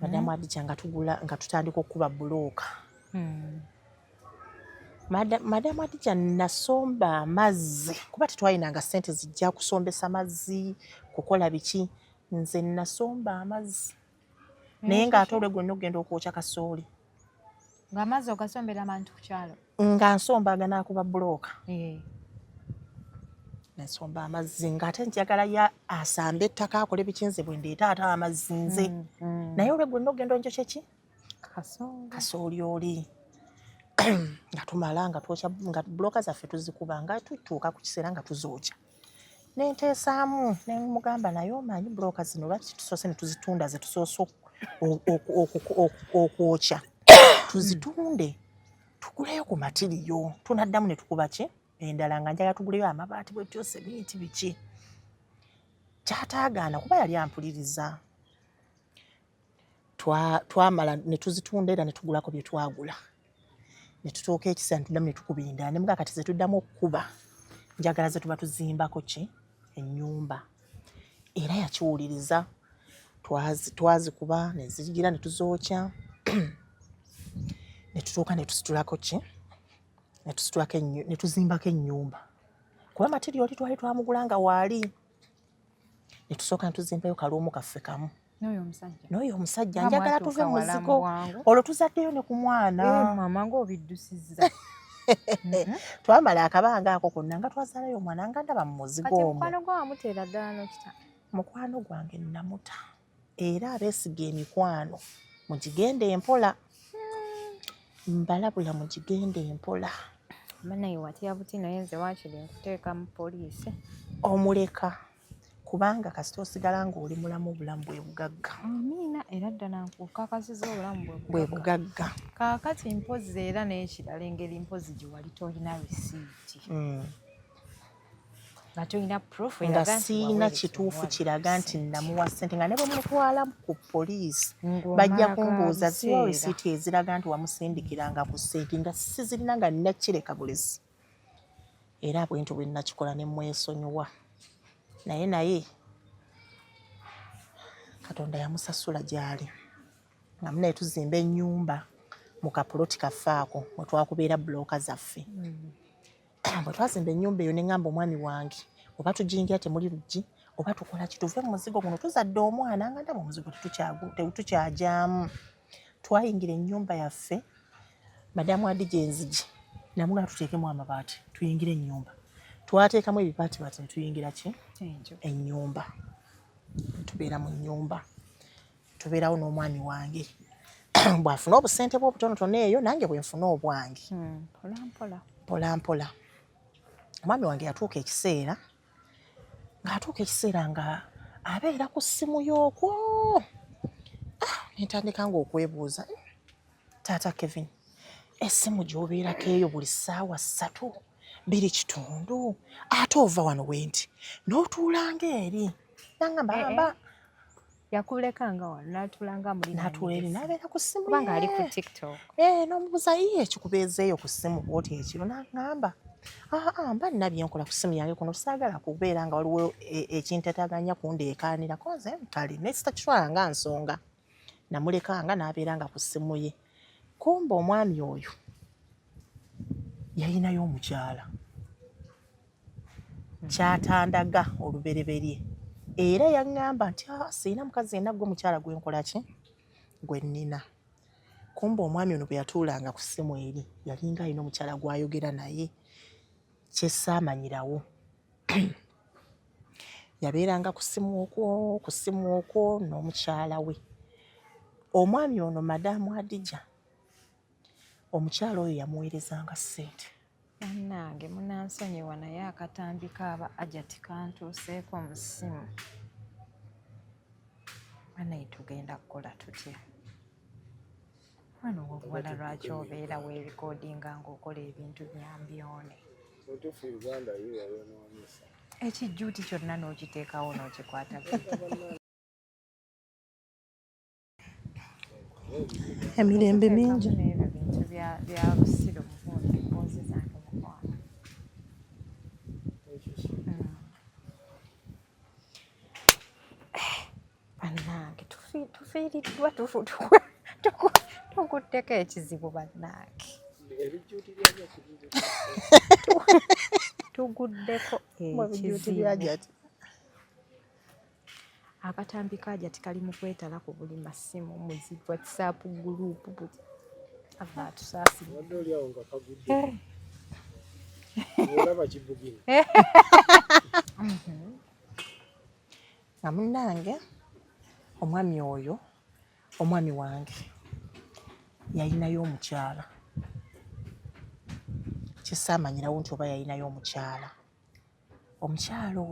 [SPEAKER 1] Madamu Adija nga tutandika okuba bulooka Madamu Adija nasomba amazzi kuba tetwayinanga ssente zijja kusombesa mazzi kukola biki nze nasomba amazzi naye ng'ate olwe gwenna ogenda okwokya kasooli
[SPEAKER 2] ng'amazzi ogasombera abantu ku kyalo
[SPEAKER 1] nga nsomba aganaakuba bulooka nasomba amazzi ng'ate njagala ya asambe ettaka akole bikinze bwe ndeeta ate amazzi nze naye olwe gwenna ogenda onjokye ki kasooli oli nga tumala nga twokya nga bulooka zaffe tuzikuba nga tutuuka ku kiseera nga tuzookya nenteesaamu ne mugamba naye omanyi bulooka zino lwaki tusoose ne tuzitunda ze tusoose okwokya tuzitunde tuguleyo ku matiriyo tunaddamu ne tukuba ki endala nga njagala tuguleyo amabaati bwe tyose binti biki kyataagaana kuba yali ampuliriza twamala ne tuzitunda era ne tugulako bye twagula ne tutuuka ekiseera ne tuddamu ne tukuba endala ne mugaa kati ze tuddamu okukuba njagala ze tuba tuzimbako ki ennyumba era yakiwuliriza twazikuba ne zigira ne tuzookya ne tutuuka ne tusitulako ki ne tuzimbako ennyumba kuba matiriyoli twali twamugula nga waali ne tusooka ne tuzimbayo kaluumu kaffe kamu n'oyo omusajja njagala tuve mu muzigo olwo tuzaddeyo ne ku mwana
[SPEAKER 2] amangu obiddusizza
[SPEAKER 1] twamala akabanga ako konna nga twazaalayo omwana nga ndaba mu muzigo omwo
[SPEAKER 2] mukwano gwa wamuteera ddala n'okita
[SPEAKER 1] mukwano gwange namuta era abeesiga emikwano mugigende empola mbalabula mugigende empola
[SPEAKER 2] banaye watya buti naye nze waakiri nkuteeka mu poliisi
[SPEAKER 1] omuleka kubanga kasita osigala ng'oli mulamu obulamu bwe bugagga
[SPEAKER 2] amiina era ddala nkukakasiza obulamu
[SPEAKER 1] bwe bugagga
[SPEAKER 2] kaakati mpozi era n'ekirala engeri mpozi gye wali tolina risiiti nga tolina proof
[SPEAKER 1] nga siina kituufu kiraga nti namuwa ssente nga ne bwe mutwala ku poliisi bajja kumbuuza ziwa risiiti eziraga nti wamusindikiranga ku ssente nga sizirina nga nakireka bulesi era bwentyo bwe nakikola ne mwesonyiwa naye Katonda yamusasula gy'ali nga munaye tuzimba ennyumba mu kapuloti kaffe ako mwe twakubeera bulooka zaffe bwe twazimba ennyumba eyo ne ŋŋamba omwami wange oba tugiyingira temuli luggi oba tukola ki tuve mu muzigo guno tuzadde omwana nga ndaba omuzigo tetukyagyamu twayingira ennyumba yaffe Madamu Adija enzigi namugala tuteekemu amabaati tuyingire ennyumba twateekamu ebipaati bati ne tuyingira ki ennyumba tubeera mu nnyumba tubeerawo n'omwami wange bw'afuna obusente bwe obutonotono eyo nange bwe nfuna obwange mpola omwami wange yatuuka ekiseera nga abeera ku ssimu y'okwo nentandika nga okwebuuza taata Kevin essimu gy'obeerako eyo buli ssaawa 3 2 ate ova wano wendi n'otuulanga eri nangamba
[SPEAKER 2] yakulekanga wano n'atuulanga muli
[SPEAKER 1] n'abeera ku ssimu
[SPEAKER 2] kubanga ali ku TikTok
[SPEAKER 1] n'omubuuza iye ekikubeezeeyo ku ssimu bwoti ekiro n'aŋŋamba mba nina byenkola ku ssimu yange kuno saagala kubeera nga waliwo ekintetaganya kundeekaanirako nze ntali naye sitakitwala nga nsonga namulekanga n'abeera nga ku ssimu ye kumba omwami oyo yayinayo omukyala kyatandaga olubereberye era yaŋŋamba nti siina mukazi yenna gwe omukyala gwenkola ki gwe nnina kumba omwami ono bwe yatuulanga ku ssimu eri yalinga alina omukyala gw'ayogera naye kyesaamanyirawo yabeeranga ku ssimu okwo n'omukyala we omwami ono Madamu Adija omukyala oyo yamuweerezanga ssente
[SPEAKER 2] bannange munansonyiwa naye akatambi kaaba ajati kantuuseeko mu ssimu banaye tugenda kukola tutya wano obuwala lwaki obeera weerikodinga ng'okola ebintu byambyone ekijjuuti kyonna n'okiteekawo n'okikwata
[SPEAKER 1] emirembe mingi
[SPEAKER 2] ebyo bintu bya busiru mpozi zange mukwano tufiiriddwa tukutteko ekizibu bannange tuguddeko ekizibu akatambi kaajati kali mu kwetala ku buli masimu muzi WhatsApp group buli
[SPEAKER 1] nga munnange omwami oyo omwami wange yalinayo omukyala kisaamanyirawo nti oba yalinayo omukyala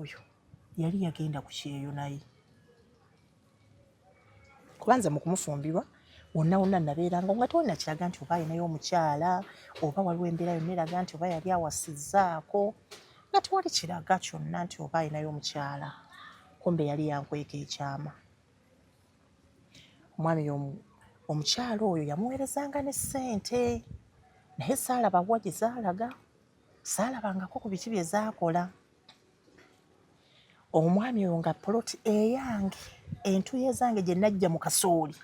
[SPEAKER 1] oyo yali yagenda ku kyeyo naye kubanza mu kumufumbirwa wonna wonna nabeeranga nga tewalina kiraga nti oba alinayo omukyala oba waliwo embeera yonna eraga nti oba yali awasizzaako nga tewali kiraga kyonna nti oba alinayo omukyala kumbe yali yankweka ekyama omwami omukyala oyo yamuweerezanga ne ssente naye saalaba wa gye zaalaga saalabangako ku biki bye zaakola omwami oyo nga poloti eyange entuye zange gye najja mu kasooli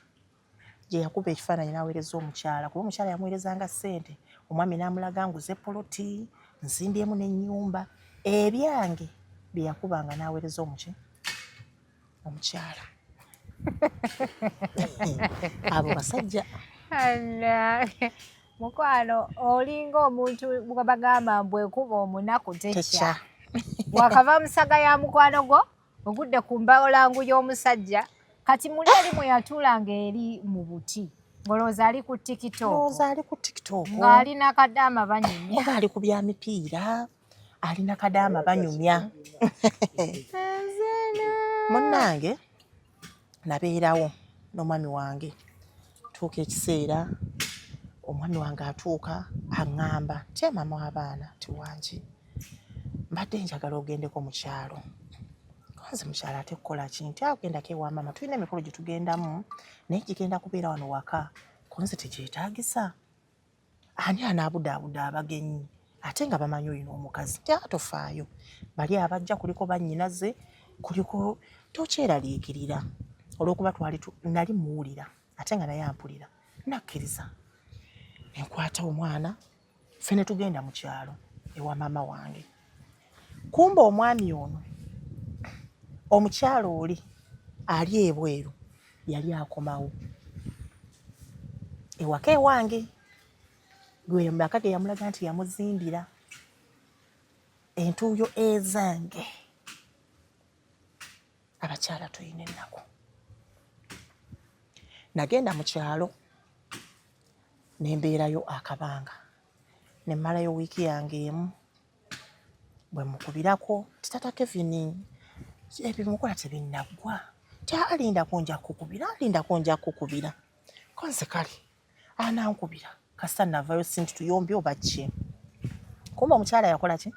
[SPEAKER 1] gye yakuba ekifaananyi n'aweereza omukyala kuba omukyala yamuweerezanga ssente omwami n'amulaga nguze poloti nzimbyemu n'ennyumba ebyange bye yakubanga n'aweereza omukyala abo basajja
[SPEAKER 2] mukwano olinga omuntu bagamba bwekuba omunaku tekya wakava musaga ya mukwano gwo ogudde ku mbawolangu y'omusajja kati muli eri mwe yatuulanga eri mu buti ng'olowooza ali ku tiktok ng'alina kadaama banyumya
[SPEAKER 1] oba ali ku bya mipiira alina kadaama banyumya munnange nabeerawo n'omwami wange tuuka ekiseera omwami wange atuuka aŋŋamba tye maama w'abaana tiwangi mbadde njagala ogendeko mu kyalo konze mukyala ate kukola kinti agendako ewa maama tulina emikolo gye tugendamu naye gigenda kubeera wano waka konze tegyetaagisa ani anaabudaabuda abagenyi ate nga bamanyi olina omukazi tyatofaayo bali abajja kuliko bannyinaze kuliko tokyeraliikirira olw'okuba nali muwulira ate nga naye ampulira nakkiriza enkwata omwana ffe ne tugenda mu kyalo ewa maama wange kumba omwami ono omukyalo oli ali ebweru yali akomawo ewaka ewange gwe maka ge yamulaga nti yamuzimbira entuuyo ezange abakyala tulina ennaku nagenda mu kyalo nembeerayo akabanga nemmalayo wiiki yange emu bwe mukubirako titata Kevin ebimukola tebinnaggwa tyalindako nja kukubira konse kale anankubira kasita navayo sinti tuyombi oba ki kumba omukyala yakola ki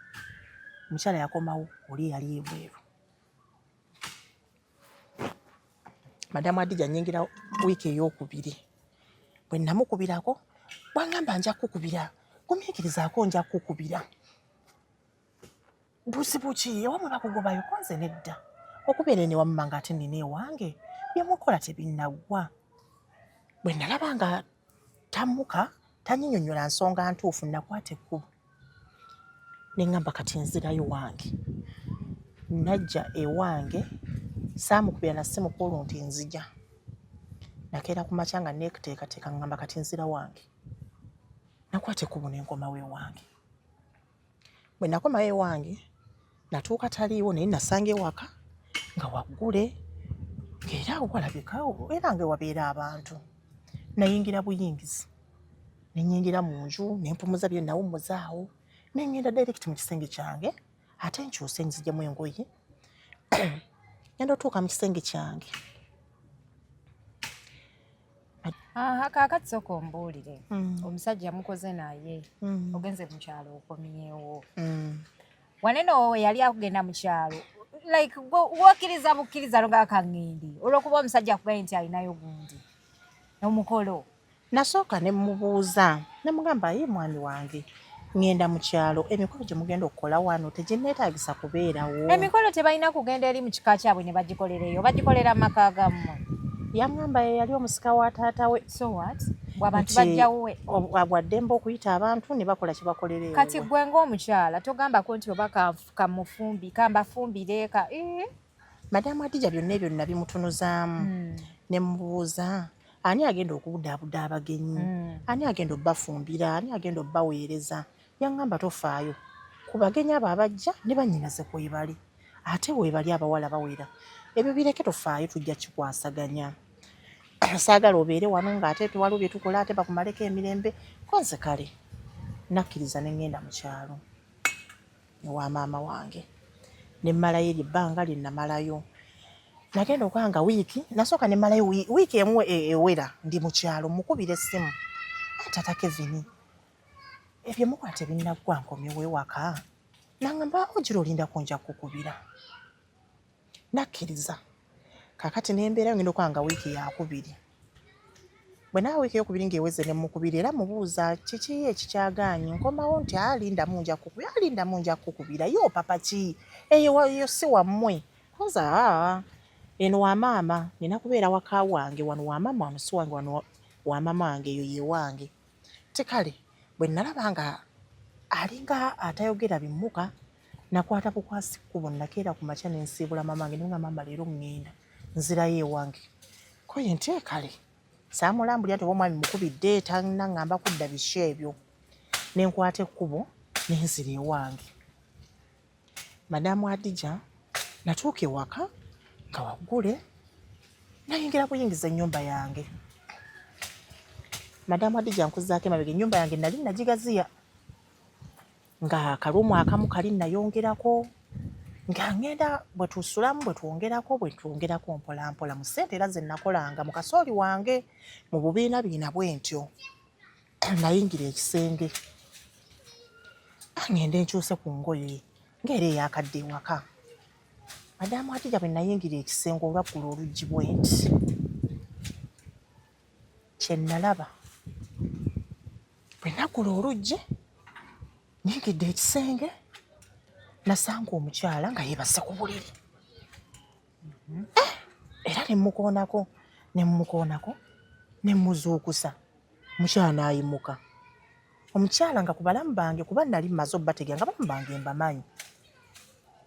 [SPEAKER 1] omukyala yakomawo oli yali ebweru madamu Adija nyingira wiiki ey'okubiri bwe namukubirako bwangamba nja kukubira gumiikirizaako nja kukubira buzibu ki ewamwe bakugobayo konze nedda okubeera ene wamma nga ate nina ewange byemukola tebinnaggwa bwe nalaba nga tammuka tanyinyonnyola nsonga ntuufu nakwata ekkubo neŋŋamba kati nzirayo wange najja ewange saamukubira na ssimu kulu nti nzija nakeera ku makya nga neekuteekateeka ŋŋamba kati nzira wange nakwata ekkubo nenkomawo ewange bwe nakomawo ewange natuuka taliiwo naye nasanga ewaka nga waggule ng'era walabikawo era nga wabeera abantu nayingira buyingizi nenyingira mu nju nempumuza bye nawummuzaawo nengenda direct mu kisenge kyange ate nkyuse nzijjamu engoye ngenda otuuka mu kisenge kyange
[SPEAKER 2] kaakati sooka ombuulire omusajja mukoze naye ogenze mu kyalo okomyewo wanene we yali akugenda mu kyalo like wakkiriza bukkiriza logakaŋŋindi olw'okuba omusajja akugambye nti alinayo gundi omukolo
[SPEAKER 1] nasooka ne mubuuza nemugamba ye mwami wange ŋŋenda mu kyalo emikolo gye mugenda okukola wano teginneetaagisa kubeerawo
[SPEAKER 2] emikolo tebalina kugenda eri mu kika kyabwe ne bagikolereyo bagikolera mu maka gammwe
[SPEAKER 1] Yangamba yali omusika wa taata we.
[SPEAKER 2] So what? Bw'abantu bajjawe.
[SPEAKER 1] Bwaddemba okuyita abantu ne bakola kye bakolera ewo.
[SPEAKER 2] Kati gwe ng'omukyala togambako nti oba kamufumbi kambafumbire ka
[SPEAKER 1] Madamu Adija byonna ebyo nabimutunuzaamu ne mubuuza ani agenda okubudaabuda abagenyi, ani agenda obbafumbira, ani agenda obbaweereza. Yangamba tofaayo ku bagenyi abo abajja ne bannyinaze kwebali ate weebali abawala bawera ebyo bireke tofaayo tujja kikwasaganya. Saagala obeere wano ng'ate tuwaliwo bye tukola ate bakumaleko emirembe konze kale nakkiriza ne ngenda mu kyalo ewa maama wange ne mmalayo eryo ebbanga lye namalayo. Nagenda okwanga wiiki nasooka ne mmalayo wiiki emu ewera ndi mu kyalo mukubira essimu. Tata Kevin ebyo mukola tebinnaggwa nkomyewo ewaka. Nangamba ogira olindako nja kukubira. Nakkiriza kakati n'embeera ngenda okwanga wiiki yakubiri. Bwe naawe wiiki eyokubiri ng'eweze ne mukubira era mubuuza kiki ekikyagaanyi nkomawo nti alindamu nja kukubira yo papa ki eyo si wammwe koza eno wa maama nina kubeera waka wange wano wa maama wano si wange wano wa maama wange eyo ye wange. Tekale bwe nalaba nga alinga atayogera bimmuka nakwata bukwasi kkubo nakeera ku makya n'ensiibula maama wange nga maama leero ŋŋenda nzirayo ewange ko ye nteekale saamulambulira nti oba omwami mukubidde tannaŋŋamba kudda biki ebyo ne nkwata ekkubo n'enzira ewange. Madamu Adija natuuka ewaka nga waggule nayingira kuyingiza ennyumba yange. Madamu Adija nkuzaako emabega ennyumba yange nali nagigaziya nga akalumu akamu kali nayongerako nga ngenda bwe tusulamu bwe twongerako mpolampola mu ssente era ze nakolanga mu kasooli wange mu bubiina bwe ntyo. Nayingira ekisenge ngenda enkyuse ku ngoye ng'era eyakadde ewaka. Madamu Adija bwe nayingira ekisenge olwaggula oluggi bwe nti kye nalaba bwe naggula oluggi ningidde ekisenge nasanga omukyala nga yeebase ku buliri era ne mmukoonako ne mmuzuukusa. Mukyala n'ayimuka. Omukyala nga ku balamu bange kuba nali mmaze obbategera nga balamu bange mbamanyi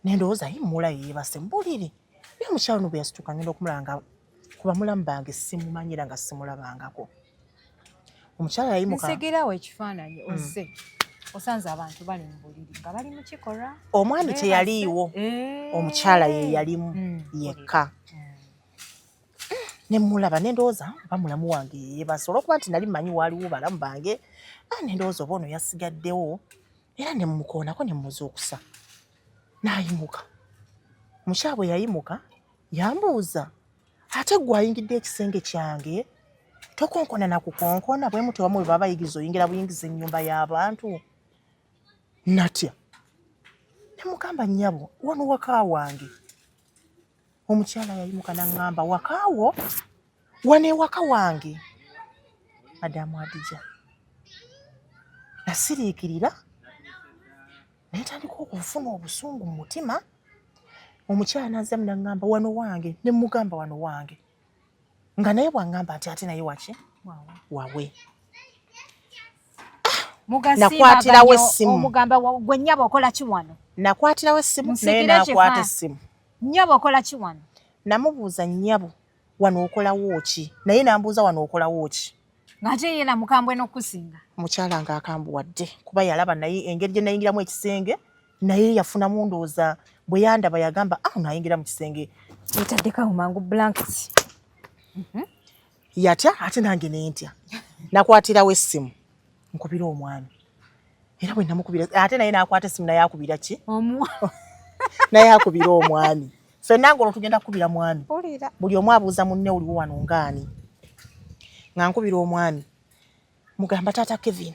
[SPEAKER 1] ne ndowooza yimmula yeebase mu buliri naye omukyala ono bwe yasituka ngenda okumulaba ku bamulamu bange simumanyira nga simulabangako. Omukyala yayimuka.
[SPEAKER 2] Nsigirawo ekifaananyi ozze osanze abantu bali mu buliri nga bali mu kikolwa.
[SPEAKER 1] Omwami teyaliiwo omukyala ye yalimu yekka. Ne mulaba ne ndowooza oba mulamu wange yeebase olw'okuba nti nali mmanyi waaliwo balamu bange ne ndowooza oba ono yasigaddewo era ne mmukoonako ne mmuzuukusa n'ayimuka. Omukyala bwe yayimuka yambuuza ate gwe ayingidde ekisenge kyange tokonkona na kukonkona bwe muti wamu bwe baba bayigiriza oyingira buyingiza ennyumba y'abantu. Natya ne mugamba nnyabo wano waka wange. Omukyala yayimuka n'aŋŋamba wakaawo wano ewaka wange. Madamu Adija nasiriikirira naye tandika okufuna obusungu mu mutima. Omukyala n'azzamu n'aŋŋamba wano wange ne mugamba wano wange nga naye bw'aŋŋamba nti ate naye waki wawe. Nakwatirawo essimu.
[SPEAKER 2] Omugamba gwe nnyabo okola ki wano?
[SPEAKER 1] Nakwatirawo essimu naye n'akwata essimu.
[SPEAKER 2] Nnyabo okola ki wano?
[SPEAKER 1] Namubuuza nnyabo wano okolawo ki naye n'ambuuza wano okolawo ki.
[SPEAKER 2] Ng'ate ye namukambwe n'okusinga.
[SPEAKER 1] Mukyala ng'akambuwadde kuba yalaba naye engeri gye nayingiramu ekisenge naye yafunamu ndowooza bwe yandaba yagamba nayingira mu kisenge
[SPEAKER 2] yetaddekawo mangu blanketi.
[SPEAKER 1] Yatya ate nange nentya. Nakwatirawo essimu nkubira omwami era bwe namukubira ate naye n'akwata essimu naye akubira ki naye akubira omwami. Ffenna ng'olwo tugenda kukubira mwami buli omu abuuza munne oliwo wano ngaani nga nkubira omwami mugamba taata Kevin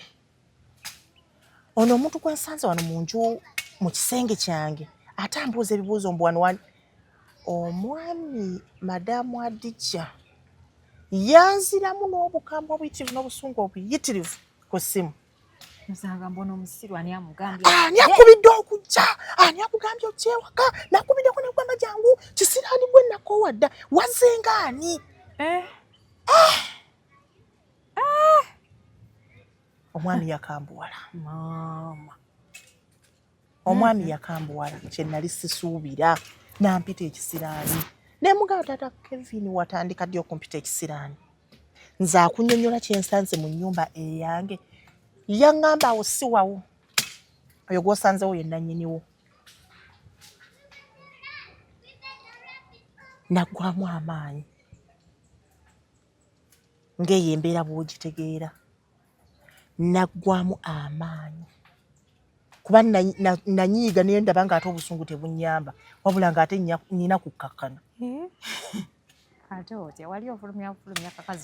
[SPEAKER 1] ono omuntu gwe nsanze wano mu nju mu kisenge kyange ate ambuuza ebibuuzo mbu wano omwami Madamu Adija yanziramu n'obukambwe obuyitirivu n'obusungu obuyitirivu ku ssimu.
[SPEAKER 2] Nsanga mbona omusiru ani amugambye.
[SPEAKER 1] Ani akubidde okujja? Ani akugambye ojje ewaka? Nakubiddeko ne kugamba jangu kisiraani gwe nakoowa dda. Wazzenga ani? omwami yakambuwala omwami yakambuwala kye nali sisuubira nampita ekisiraani nemugamba tata Kevin watandika ddi okumpita ekisiraani nze akunnyonnyola kyensanze mu nnyumba eyange yaŋŋamba awo si wawo oyo gw'osanzewo ye nannyiniwo naggwamu amaanyi ng'eyo embeera bw'ogitegeera naggwamu amaanyi kuba nanyiiga naye ndaba ng'ate obusungu tebunnyamba wabula ng'ate nina kukkakkana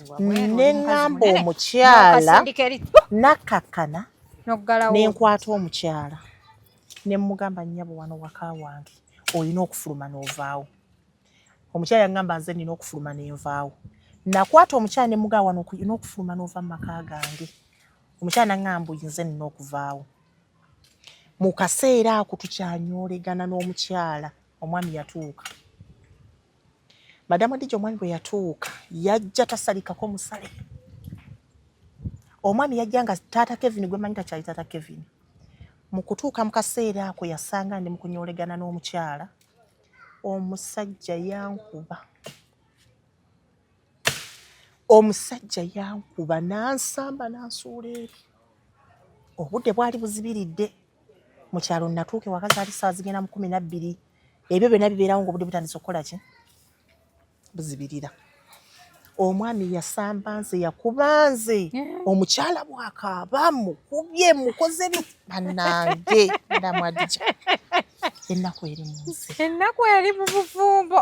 [SPEAKER 1] ne ŋŋamba omukyala nakkakkana n'enkwata omukyala ne mmugamba nnyabo wano waka wange olina okufuluma n'ovaawo omukyala yaŋŋamba nze nina okufuluma n'envaawo nakwata omukyala ne mmugamba wano olina okufuluma n'ova mu maka gange omukyala naŋŋamba nze nina okuvaawo mu kaseera ako tukyanyoolegana n'omukyala omwami yatuuka madamu Adija omwami bwe yatuuka yajja tasalikako musale omwami yajja nga taata Kevin gwe manyi takyali taata Kevin mu kutuuka mu kaseera ako yasanga ndi mu kunyoolegana n'omukyala omusajja yankuba nansamba nansuula eri obudde bwali buzibiridde mu kyalo natuuke waka zaali ssaawa zigenda mu 12 ebyo byonna bibeerawo ng'obudde butandise okukola ki buzibirira omwami yasamba nze yakuba nze omukyala bw'akaaba mukubye mukoze bannange Madamu Adija ennaku eri mu nsi
[SPEAKER 2] ennaku eri mu bufumbo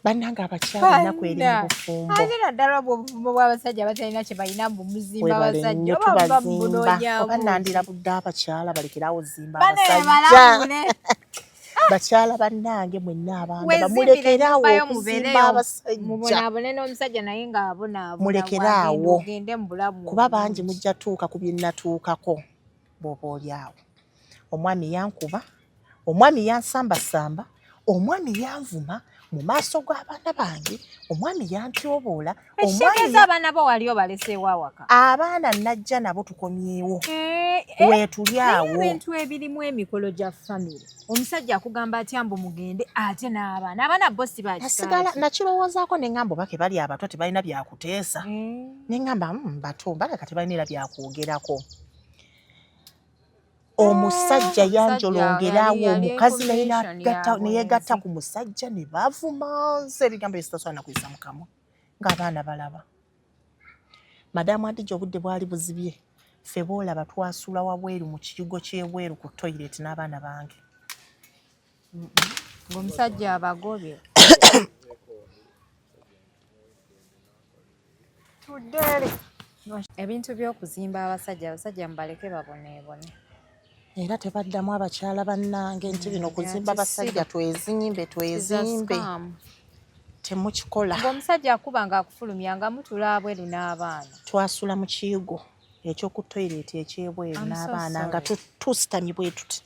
[SPEAKER 1] bannange abakyala ennaku eri mu bufumbo
[SPEAKER 2] ate naddala obufumbo bw'abasajja batalina kye balina bumuzimba abasajja
[SPEAKER 1] oba nandira budde abakyala balekerawo zimba abasajja bakyala bannange mwenna abanga bamulekeraawo okuzimba abasajja
[SPEAKER 2] mubonaabone n'omusajja naye ng'abonaabona
[SPEAKER 1] mulekeraawo
[SPEAKER 2] ogende mu bulamu
[SPEAKER 1] kuba bangi mujja tuuka ku bye natuukako bw'oba oli awo omwami yankuba omwami yansambasamba omwami yanvuma mu maaso g'abaana bange omwami yantyoboola
[SPEAKER 2] ekitegeeza abaana bo wali obaleseewo awaka
[SPEAKER 1] abaana najja nabo tukomyewo weetuli awo
[SPEAKER 2] ebintu ebirimu emikolo gya famire omusajja akugamba atya mbu mugende ate n'abaana abaana bo si
[SPEAKER 1] basigala nakirowoozaako ne ŋŋamba obake bali abato tebalina byakuteesa ne ŋŋamba bato baleka tebalina era byakwogerako omusajja yanjolongerawo omukazi naye neyegatta ku musajja ne bavuma nze ebigambo ebisitasobola nakuyisa mu kamwa ng'abaana balaba Madamu Adija obudde bwali buzibye ffe boolaba twasula wabweru mu kiyigo ky'ebweru ku toyireti n'abaana bange
[SPEAKER 2] ng'omusajja abagobye ebintu by'okuzimba abasajja mubaleke baboneebone
[SPEAKER 1] era tebaddamu abakyala bannange nti bino kuzimba basajja twezimbe temukikola
[SPEAKER 2] ng'omusajja akuba ng'akufulumya nga mutula abweru n'abaana
[SPEAKER 1] twasula mu kiyigo ekyoku toyireti ekyebweru n'abaana nga tusitamye bwe tuti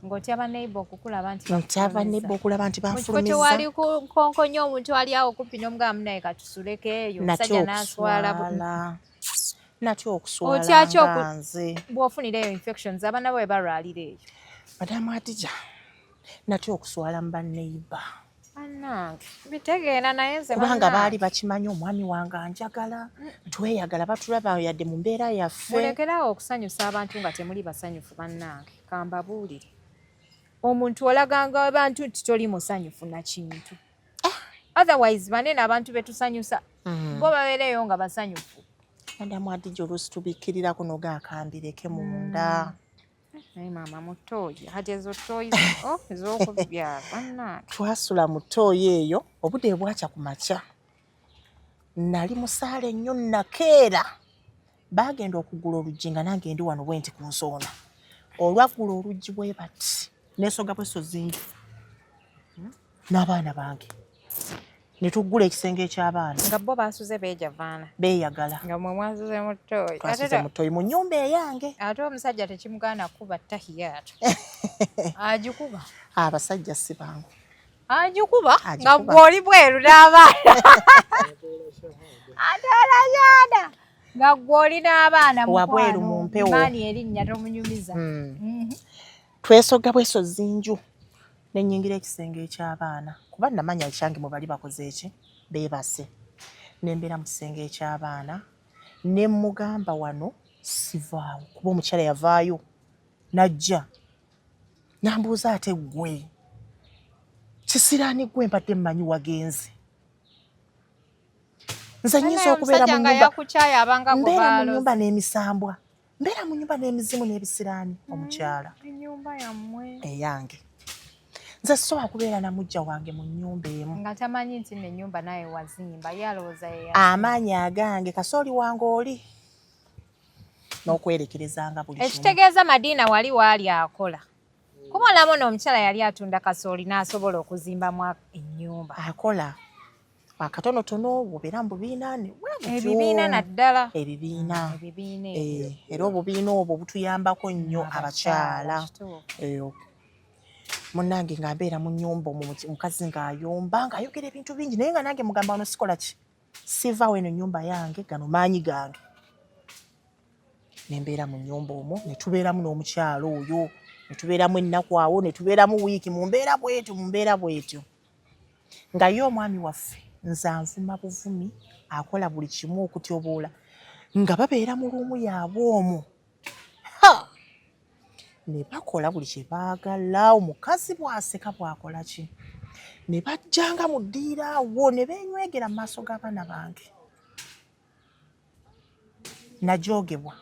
[SPEAKER 2] ng'otya baneiba okukulaba nti
[SPEAKER 1] banfulumizza
[SPEAKER 2] mu kifo tewali konkonya omuntu ali awo kumpi n'omugamba naye katusuleko eyo omusajja n'aswala
[SPEAKER 1] natyo okuswala nze
[SPEAKER 2] bw'ofunira eyo infections abaana bwe balwalira eyo
[SPEAKER 1] Madamu Adija natyo okuswala mu banneiba
[SPEAKER 2] bitegeera naye nze
[SPEAKER 1] kubanga baali bakimanyi omwami wange anjagala tweyagala batulaba yadde mu mbeera yaffe
[SPEAKER 2] mulekeraawo okusanyusa abantu nga temuli basanyufu bannange kambabuulire omuntu olaganga abantu nti toli musanyufu na kintu otherwise banene abantu betusanyusa bo babeereyo nga basanyufu
[SPEAKER 1] Madamu Adija oluusi tubikkirirako nogaakambireke munda
[SPEAKER 2] naye maama mu ttooyi hati ezo ttooyi ez'okubyala bannange
[SPEAKER 1] twasula mu ttooyi eyo obudde bwakya ku makya nali musaala ennyo nakeera baagenda okugula oluggi nga nange ndi wano bwe nti ku nsoona olwagula oluggi bwe bati neesoga bweso zingi n'abaana bange ne tuggula ekisenge eky'abaana
[SPEAKER 2] nga bo baasuze beejavaana
[SPEAKER 1] beeyagala
[SPEAKER 2] nga mwe mwasuze mu ttooyi
[SPEAKER 1] twasuze mu ttooyi mu nnyumba eyange
[SPEAKER 2] ate omusajja tekimugaana kuba tahiyaatu agikuba
[SPEAKER 1] abasajja si bangu
[SPEAKER 2] Agikuba nga gwoli bweru n'abaana. Atwala shahada nga gwoli n'abaana
[SPEAKER 1] wabweru mu mpewo.
[SPEAKER 2] Maani erinnya tomunyumiza.
[SPEAKER 1] Twesoga bweso zinju ne nnyingira ekisenge eky'abaana kuba namanya ekyange mu bali bakoze eki beebase. Ne mbeera mu kisenge eky'abaana ne mugamba wano sivaawo kuba omukyala yavaayo najja nambuuza ate ggwe kisiraani ggwe mbadde mmanyi wagenze. Nze nnyinza okubeera mu nnyumba n'emisambwa, mbeera mu nnyumba n'emizimu n'ebisiraani omukyala
[SPEAKER 2] ennyumba yammwe
[SPEAKER 1] eyange. Nze sobola kubeera na mujja wange mu nnyumba emu
[SPEAKER 2] nga tamanyi nti n'ennyumba naye wazimba ye alowooza ye
[SPEAKER 1] amaanyi agange kasooli wange oli n'okwerekerezanga buli kimu.
[SPEAKER 2] Ekitegeeza Madiina wali waali akola kuba olamu n'omukyala yali atunda kasooli n'asobola okuzimbamu ennyumba.
[SPEAKER 1] Akola akatonotono obubeera mu bubiina
[SPEAKER 2] ebibiina naddala
[SPEAKER 1] ebibiina era obubiina obwo butuyambako nnyo abakyala. Munnange nga mbeera mu nnyumba omukazi ng'ayomba ng'ayogera ebintu bingi naye nga nange mugamba wano sikola ki sivaawo eno nnyumba yange gano maanyi gange. Ne mbeera mu nnyumba omwo ne tubeeramu n'omukyala oyo ne tubeeramu ennaku awo ne tubeeramu wiiki mu mbeera bwetyo nga ye omwami waffe nze anvuma buvumi akola buli kimu okutyoboola nga babeera mu luumu yaabwe omwo ne bakola buli kye baagala. Omukazi bw'aseka bw'akola ki ne bajjanga mu ddiiro awo ne beenywegera mu maaso g'abaana bange. Najoogebwa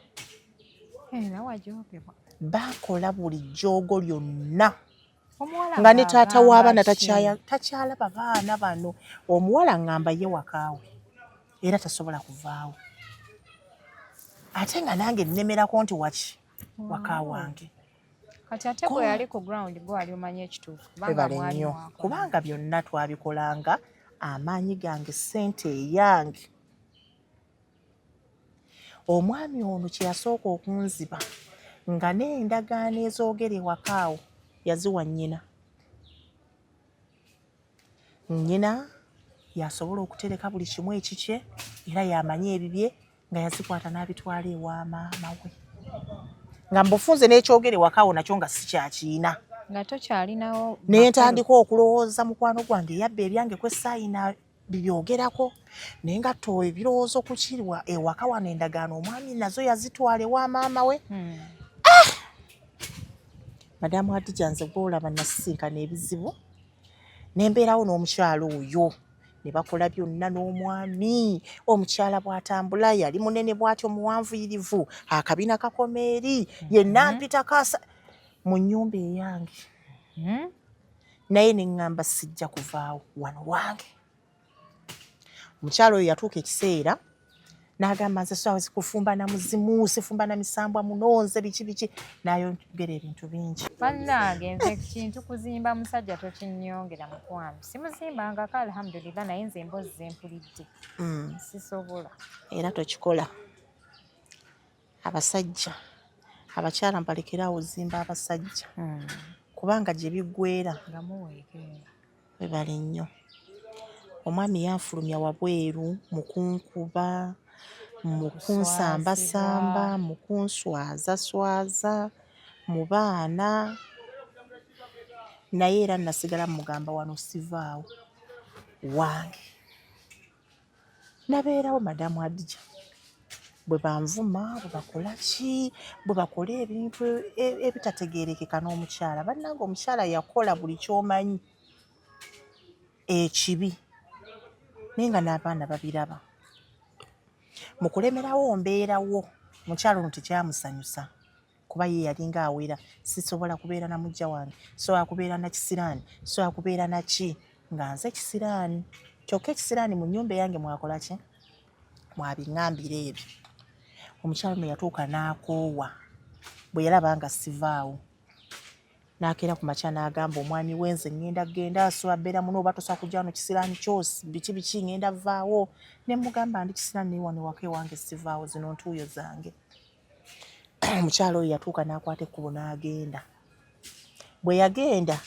[SPEAKER 1] bakola buli jjoogo lyonna nga ne taata w'abaana takyalaba baana bano. Omuwala ngamba ye wakaawe era tasobola kuvaawo ate nga nange nnemerako nti waki waka wange.
[SPEAKER 2] Kati ate gwe yali ku ground gwe ali omanya ekituufu kubanga mwali mwako.
[SPEAKER 1] Kubanga byonna twabikolanga amaanyi gange ssente eyange. Omwami ono kye yasooka okunziba nga n'endagaano ezoogera ewakaawo yaziwa nnyina. Nnyina yasobola okutereka buli kimu ekikye era yamanya ebibye nga yazikwata n'abitwala ewa maama we. Nga mbufunze n'ekyogere wakaawo nakyo nga sikyakiina.
[SPEAKER 2] Nga tokyalinawo.
[SPEAKER 1] Naye ntandika okulowooza mukwano gwange yabba ebyange kwe saayina bibyogerako naye nga to ebirowoozo ku kirwa ewaka wano endagaano omwami nazo yazitwala ewa maama we. Madamu Hadija nze gw'olaba nasisinkana ebizibu ne mbeerawo n'omukyala oyo ne bakola byonna n'omwami. Omukyala bw'atambula yali munene bw'atyo muwanvuyirivu akabina kakoma eri yenna mpita kasa mu nnyumba eyange. Naye ne ŋŋamba sijja kuvaawo wano wange. Omukyala oyo yatuuka ekiseera n'agamba nze saawa kufumba na muzimu sifumba na misambwa munonze biki n'ayongera ebintu bingi.
[SPEAKER 2] Bannange nze kintu kuzimba musajja tokinnyongera mukwano simuzimbangako alhamdulillah naye nze emboozi zempulidde sisobola
[SPEAKER 1] era tokikola. Abasajja abakyala mbalekerawo zimba abasajja kubanga gye biggweera
[SPEAKER 2] nga muweekeera
[SPEAKER 1] webale nnyo. Omwami yanfulumya wabweru mu kunkuba mu kunsambasamba mu kunswazaswaza mu baana naye era nasigala mugamba wano sivaawo wange. Nabeerawo Madamu Hadija bwe banvuma bwe bakola ki bwe bakola ebintu ebitategeerekeka n'omukyala. Bannange omukyala yakola buli ky'omanyi ekibi naye nga n'abaana babiraba. Mu kulemerawo mbeerawo mukyala ono tekyamusanyusa kuba ye yalinga awera. Sisobola kubeera na mujja wange, sobola kubeera na kisiraani, sobola kubeera na ki nga nze kisiraani. Kyokka ekisiraani mu nnyumba eyange mwakola ki mwabiŋŋambira ebyo. Omukyala ono yatuuka n'akoowa bwe yalaba nga sivaawo. N'akeera ku makya n'agamba omwami we nze ŋŋenda sobola beera muno oba tosobola kujja wano kisiraani kyosi biki ŋŋenda vaawo. Ne mugamba ndi kisiraani naye wano ewaka ewange sivaawo zino ntuuyo zange. Omukyala oyo yatuuka n'akwata ekkubo n'agenda. Bwe yagenda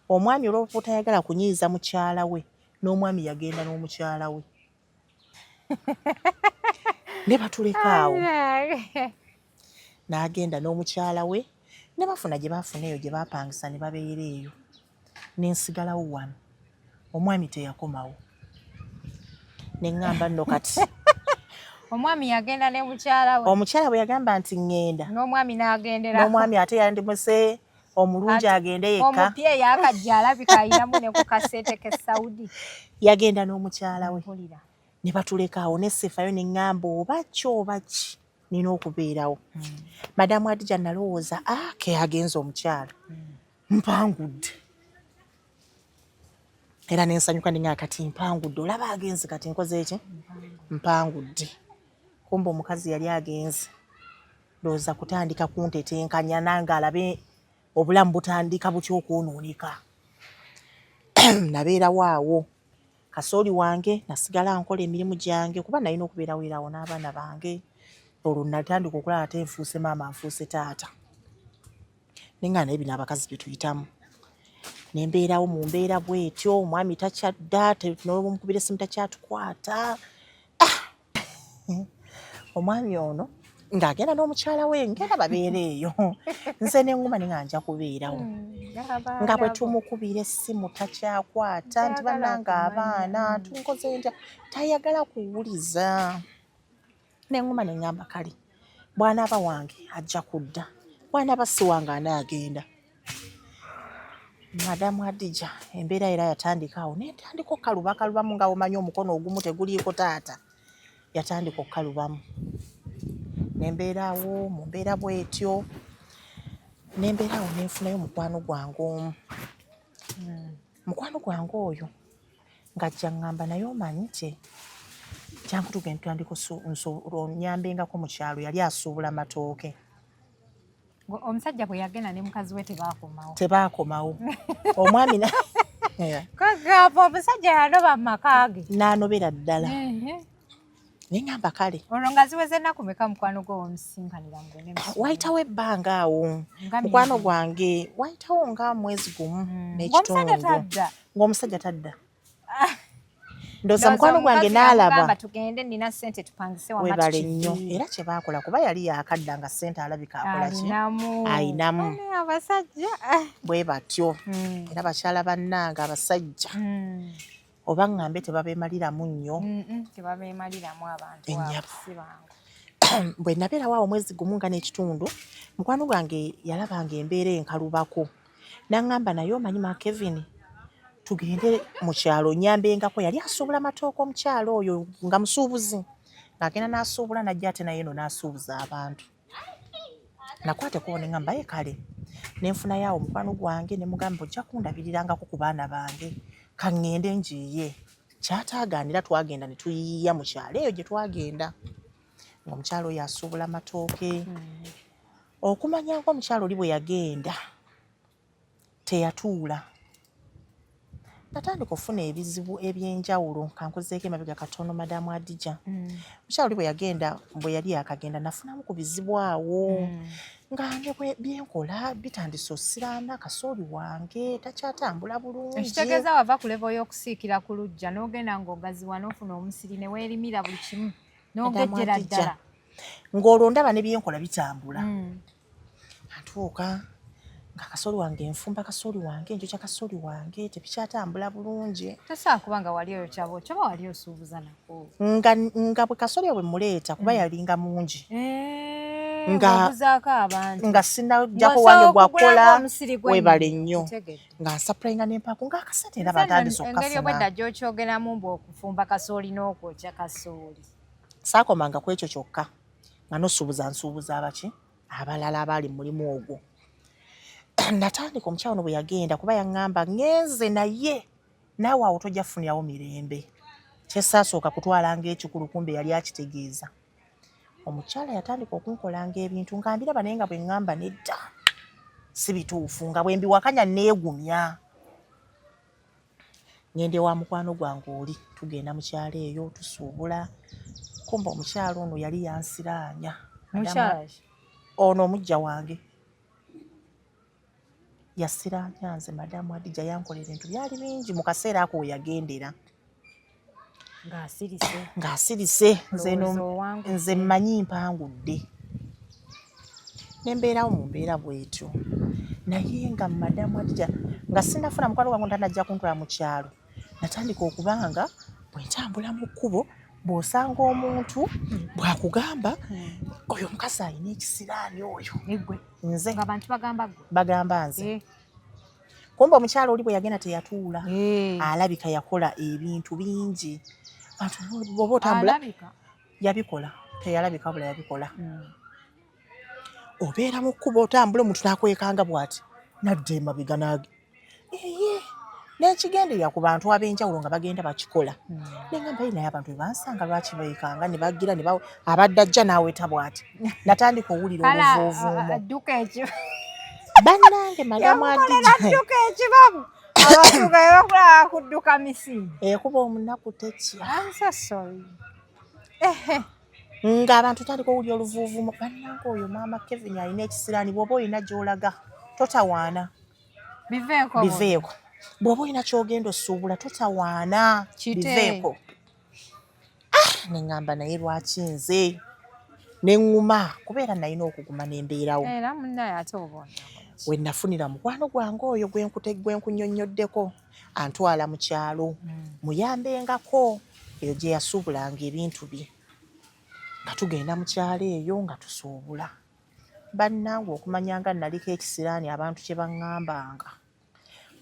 [SPEAKER 1] omwami olw'okuba tayagala kunyiiza mukyala we n'omwami yagenda n'omukyala we ne batuleka awo n'agenda n'omukyala we ne bafuna gye baafuna eyo gye baapangisa ne babeera eyo n'ensigalawo wano omwami teyakomawo ne ŋŋamba nno kati
[SPEAKER 2] omwami yagenda ne mukyala we
[SPEAKER 1] omukyala bwe yagamba nti ŋŋenda
[SPEAKER 2] n'omwami n'agendera
[SPEAKER 1] n'omwami ate yandimuse omulungi agende yekka
[SPEAKER 2] omupya eyakajja alabika ayinamu ne ku kasente ke Saudi
[SPEAKER 1] yagenda n'omukyala we ne batuleka awo ne Sefayo ne ŋŋamba oba ki nina okubeerawo madamu Adija nalowooza ke agenze omukyala mpangudde era nensanyuka ninga kati mpangudde olaba agenze kati nkoze eki mpangudde kumbe omukazi yali agenze ndowooza kutandika kuntetenkanya nange alabe obulamu butandika butya okwonooneka nabeerawo awo kasooli wange nasigala nkola emirimu gyange kuba nalina okubeerawo erawo n'abaana bange olwo natandika okulaba ate nfuuse maama nfuuse taata nenga naye bino abakazi bye tuyitamu nembeerawo mu mbeera bwetyo omwami takyadda n'omukubira essimu takyatukwata omwami ono ng'agenda n'omukyala we ngenda babeera eyo nze n'enguma ne nga nja kubeerawo nga bwe tumukubira essimu takyakwata nti bannange abaana tunkoze ntya tayagala kuwuliza n'enguma ne ŋŋamba kale bw'anaaba wange ajja kudda bw'anaaba si wange anaagenda madamu Adija embeera era yatandika awo netandika okkalubamu nga omanyi omukono ogumu teguliiko taata yatandika okkalubamu nembeeraawo mu mbeera bwetyo nembeeraawo nenfunayo mukwano gwange omu mukwano gwange oyo ng'ajja ŋŋamba naye omanyi kye jangu tugende tutandika onyambengako mu kyalo yali asuubula matooke
[SPEAKER 2] omusajja bwe yagenda ne mukazi we
[SPEAKER 1] tebaakomawo omwami
[SPEAKER 2] kagamba omusajja yanoba mu maka ge
[SPEAKER 1] n'anobera ddala neŋŋamba kale
[SPEAKER 2] olwo nga ziweze ennaku meka mukwano gwe womusinkanira
[SPEAKER 1] wayitawo ebbanga awo mukwano gwange wayitawo nga mwezi gumu n'ekitundu ng'omusajja tadda ndowooza mukwano gwange n'alaba
[SPEAKER 2] tugende nina ssente tupangise
[SPEAKER 1] webale nnyo era kye baakola kuba yali yakadda nga ssente alabika akola ki ayinamu
[SPEAKER 2] abasajja
[SPEAKER 1] bwe batyo era bakyala bannange abasajja oba ŋŋambe tebabeemaliramu nnyo
[SPEAKER 2] tebabeemaliramu abantu
[SPEAKER 1] bwe nabeerawo awo mwezi gumu nga n'ekitundu mukwano gwange yalabanga embeera enkalubako n'aŋŋamba naye omanyi ma Kevin tugende mu kyalo nyambengako yali asuubula matooke omukyalo oyo nga musuubuzi ng'agenda n'asuubula najja ate naye eno n'asuubuza abantu nakwate kubo ne ŋŋamba ye kale nenfunayo awo mukwano gwange ne mugamba ojja kundabirirangako ku baana bange ka ŋŋende njiiye kyataagaanira twagenda ne tuyiiya mu kyalo eyo gye twagenda ng'omukyalo oyo asuubula matooke okumanya ng'omukyalo oli bwe yagenda teyatuula natandika okufuna ebizibu eby'enjawulo kankozeeko emabega katono madamu Adija mukyalo oli bwe yagenda bwe yali akagenda nafunamu ku bizibu awo nga ne byenkola bitandise osiraana kasooli wange takyatambula bulungi
[SPEAKER 2] ekitegeeza wava ku levo y'okusiikira ku luggya n'ogenda ng'ogaziwa n'ofuna omusiri ne weerimira buli kimu n'ogejjera ddala
[SPEAKER 1] ng'olwo ndaba ne byenkola bitambula atuuka nga kasooli wange nfumba kasooli wange njokya kasooli wange tebikyatambula bulungi
[SPEAKER 2] tosobola kuba nga wali oyo kyabo wali osuubuza nako
[SPEAKER 1] nga bwe kasooli bwe muleeta kuba yalinga mungi
[SPEAKER 2] ng'obuzaako abantu
[SPEAKER 1] nga sinajjako wange gwakukola webale nnyo nga nsapurayinga n'empaku ng'akasente era batandise okukafuna
[SPEAKER 2] engeri obwedda gy'okyogeramu mbu okufumba kasooli n'okwokya kasooli
[SPEAKER 1] saakomanga ku ekyo kyokka nga nsuubuza abaki abalala abaali mu mulimu ogwo natandika omukyalo ono bwe yagenda kuba yaŋŋamba ŋŋenze naye naawe awo tojja kufunirawo mirembe kyesaasooka kutwalanga ekikulu kumbe yali akitegeeza omukyala yatandika okunkolanga ebintu nga mbiraba naye nga bwe ŋŋamba nedda si bituufu nga bwe mbiwakanya neegumya ŋŋende wa mukwano gwange oli tugenda mu kyalo eyo tusuubula kumbe omukyalo ono yali yansiraanya ono omujja wange Yasiranya nze Madamu Adija yankolera ebintu byali bingi mu kaseera ako we yagendera. Ng'asirise nze mmanyi mpangudde. Ne mbeerawo mu mbeera bw'etyo. Naye nga Madamu Adija nga sinnafuna mukwano gwange tanajja kuntwala mu kyalo. Natandika okubanga bwe ntambula mu kkubo bw'osanga omuntu bw'akugamba oyo omukazi alina ekisiraani oyo. Nze
[SPEAKER 2] ng'abantu
[SPEAKER 1] bagamba nze. Kumbe omukyalo oli bwe yagenda teyatuula. Alabika yakola ebintu bingi. Abantu bw'oba otambula yabikola. Teyalabika bula yabikola. Obeera mu kkubo otambula omuntu n'akwekanga bw'ati. Nadda emabega n'ekigenderera ku bantu ab'enjawulo nga bagenda bakikola. N'engamba naye abantu bwe bansanga lwaki beekanga ne bagira abadde ajja n'aweta bw'ati. Natandika owulira obuvuuvuumo. Bannange Madamu Adija.
[SPEAKER 2] Abatuuka bakulaba kudduka misinde.
[SPEAKER 1] Kuba omunaku tekya.
[SPEAKER 2] I'm so sorry.
[SPEAKER 1] Ng'abantu tandika owulira oluvuuvuumo. Bannange oyo Maama Kevin alina ekisiraani bw'oba olina gy'olaga totawaana. Biveeko. Bw'oba olina ky'ogenda osuubula totawaana. Biveeko. Ne ŋŋamba naye lwaki nze ne ŋŋuma kubeera nalina okuguma ne mbeerawo.
[SPEAKER 2] Era munnaye ate obona.
[SPEAKER 1] We nafunira mukwano gwange oyo gwe nkunnyonnyoddeko antwala mu kyalo muyambengako eyo gye yasuubulanga ebintu bye nga tugenda mu kyalo eyo nga tusuubula. Bannange okumanya nga naliko ekisiraani abantu kye baŋŋambanga.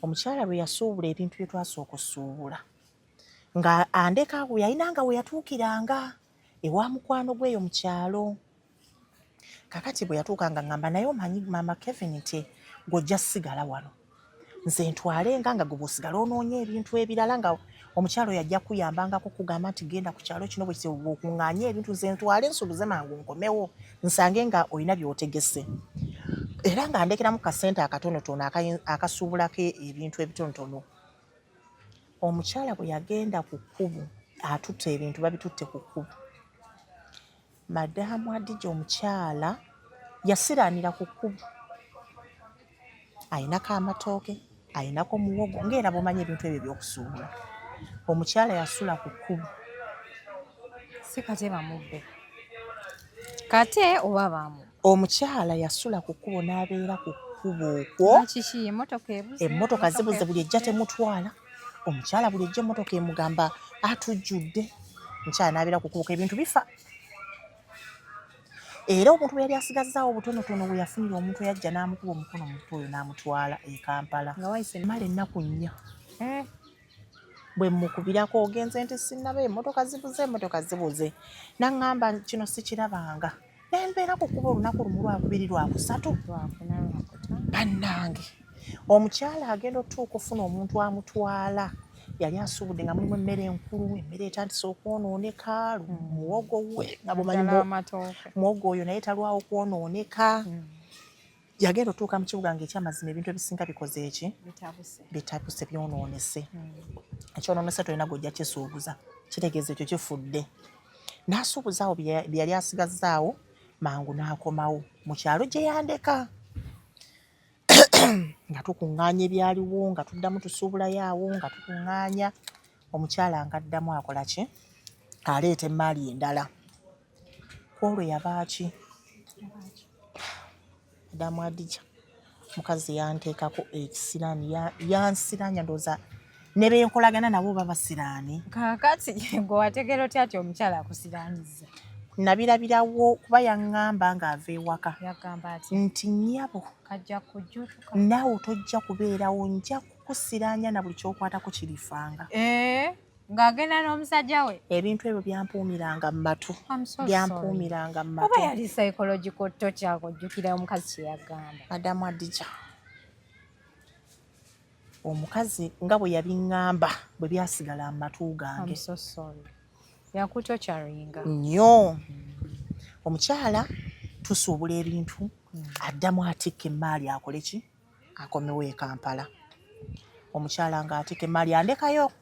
[SPEAKER 1] Omukyala bwe yasuubula ebintu bye twasooka osuubula nga andeka we yalinanga we yatuukiranga ewa mukwano gwe eyo mu kyalo. Kakati bwe yatuukanga ngamba naye omanyi Maama Kevin nti gw'ojja sigala wano. Nze ntwalenga nga gwe bw'osigala onoonya ebintu ebirala nga omukyalo yajja kuyambangako kugamba nti genda ku kyalo kino bwe okuŋŋaanya ebintu nze ntwale nsuubuze mangu nkomewo nsange nga olina by'otegese. Era nga ndekeramu kasente akatonotono akasuubulako ebintu ebitonotono. Omukyala bwe yagenda ku kkubo atutte ebintu babitutte ku kkubo. Madamu Adija omukyala yasiraanira ku kkubo. Ayinako amatooke, ayinako muwogo ng'era bw'omanyi ebintu ebyo by'okusuubula. Omukyala yasula ku kkubo.
[SPEAKER 2] Si kate bamubbe. Kate oba bamubbe.
[SPEAKER 1] Omukyala yasula ku kkubo n'abeera ku kkubo okwo.
[SPEAKER 2] Kiki emmotoka ebuze.
[SPEAKER 1] Emmotoka zibuze buli ejja temutwala. Omukyala buli ejja emmotoka emugamba atujjudde. Omukyala n'abeera ku kkubo ebintu bifa. Era omuntu bwe yali asigazzaawo obutonotono bwe yafunira omuntu yajja n'amukuba omukono omuntu oyo n'amutwala e Kampala. Mala ennaku nnya. Bwe mukubirako ogenze nti sinnaba emmotoka zibuze. N'aŋŋamba kino sikirabanga. Ne mbeera ku kkuba olunaku lumu lwakubiri lwakusatu. Bannange omukyala agenda otuuka ofuna omuntu amutwala. Yali asuubudde nga mulimu emmere enkulu, emmere etandise okwonooneka, muwogo we nga bw'omanyi muwogo oyo naye talwawo kwonooneka. Yagenda otuuka mu kibuga ng'ekyamazima ebintu ebisinga bikoze eki? Bitabuse byonoonese. Ekyonoonese tolina gw'ojja kisuubuza. Kitegeeza ekyo kifudde. N'asuubuzaawo bye yali asigazzaawo mangu n'akomawo mu kyalo gye yandeka. Nga tukuŋŋaanya ebyaliwo nga tuddamu tusuubulayo awo nga tukuŋŋaanya. Omukyala nga addamu akola ki? Aleeta emmaali endala. Kwolwo yabaaki? Madamu Adija mukazi yanteekako ekisiraani yansiraanya ndowooza ne benkolagana nabo baba basiraani.
[SPEAKER 2] Kaakati gwe wategeera otya ati omukyala akusiraanyiza?
[SPEAKER 1] Nabirabirawo kuba yaŋŋamba ng'ava ewaka.
[SPEAKER 2] Yagamba ati
[SPEAKER 1] nti nnyabo
[SPEAKER 2] kajja kujjutuka.
[SPEAKER 1] Naawe tojja kubeerawo nja kukusiraanya na buli kyokwatako kirifanga.
[SPEAKER 2] Ng'agenda n'omusajja we.
[SPEAKER 1] Ebintu ebyo byampuumiranga mu matu. Byampuumiranga mu matu.
[SPEAKER 2] Oba yali psychological torture akujjukira omukazi kye yagamba.
[SPEAKER 1] Madamu Adija omukazi nga bwe yabiŋŋamba bwe byasigala mu matu gange.
[SPEAKER 2] I'm so sorry. Yakutocharinga.
[SPEAKER 1] Nnyo. Omukyala tusuubula ebintu addamu atikka emmaali akole ki? Akomewo e Kampala. Omukyala ng'atikka emmaali andekayo.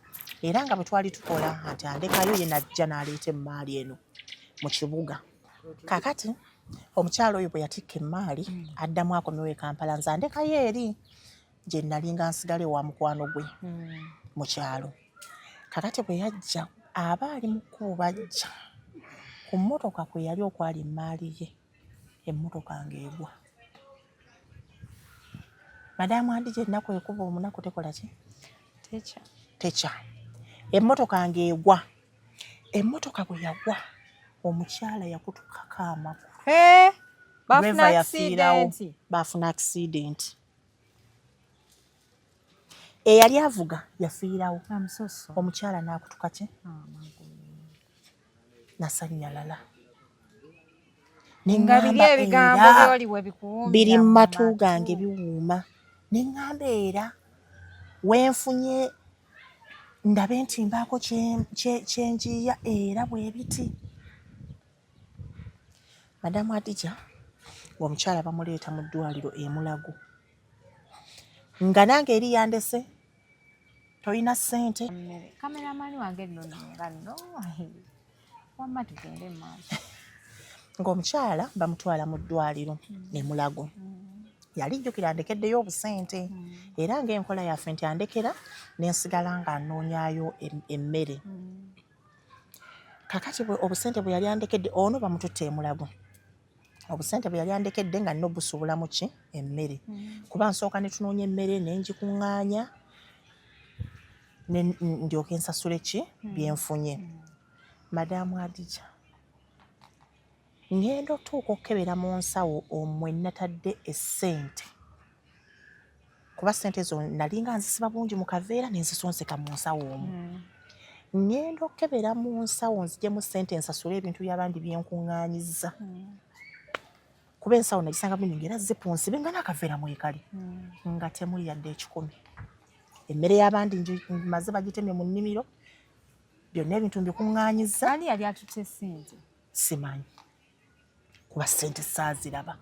[SPEAKER 1] Era nga bwe twali tukola nti andekayo ye najja n'aleeta emmaali eno mu kibuga. Kakati omukyala oyo bwe yatikka emmaali addamu akomewo e Kampala nze andekayo eri. gye nali nga nsigale wa mukwano gwe mu kyalo. Kakati bwe yajja aba ali mu kkubo bajja ku mmotoka kwe yali okwali emmaali ye emmotoka ng'egwa. Madamu Hadija ennaku ekuba omunaku tekola ki? Teca. Emmotoka ng'egwa. Emmotoka bwe yagwa omukyala yakutukako amagulu. Baafuna accident. Eyali avuga yafiirawo. Omukyala n'akutuka ki? Nasannyalala.
[SPEAKER 2] Nga biri ebigambo by'oli we bikuwuumira
[SPEAKER 1] biri mu matu gange biwuuma. Ne ŋŋamba era wenfunye ndabe nti mbaako kyenjiya era bwe biti. Madamu Hadija omukyala bamuleeta mu ddwaliro e Mulago. Nga nange eri yandese toyina ssente.
[SPEAKER 2] Kameramani wange nno nga nno wamma tugende mu maaso.
[SPEAKER 1] Ng'omukyala bamutwala mu ddwaliro e Mulago. Yali jjukira andekeddeyo obusente era ng'enkola yaffe nti andekera n'ensigala nga nnoonyaayo emmere. Kakati obusente bwe yali andekedde ono bamututte e Mulago. Obusente bwe yali andekedde nga nno busuubulamu ki? Emmere. Kuba nsooka ne tunoonya emmere ne ngikuŋŋaanya ndyoke nsasule ki? Byenfunye. Madamu Hadija ngenda otuuka okkebera mu nsawo omwe natadde essente. Kuba ssente ezo nali nga nzisiba bungi mu kaveera ne nzisonseka mu nsawo omwo. Ngenda okkebera mu nsawo nziggyemu ssente nsasule ebintu by'abandi bye nkuŋŋaanyizza. Kuba ensawo nagisanga bulungi era zipunsibe nga n'akaveera mwekali. Nga temuli yadde ekikumi. Emmere y'abandi maze bagitemye mu nnimiro. Byonna ebintu mbikuŋŋaanyizza.
[SPEAKER 2] Ani yali atutte ssente?
[SPEAKER 1] Simanyi. Kuba ssente saaziraba.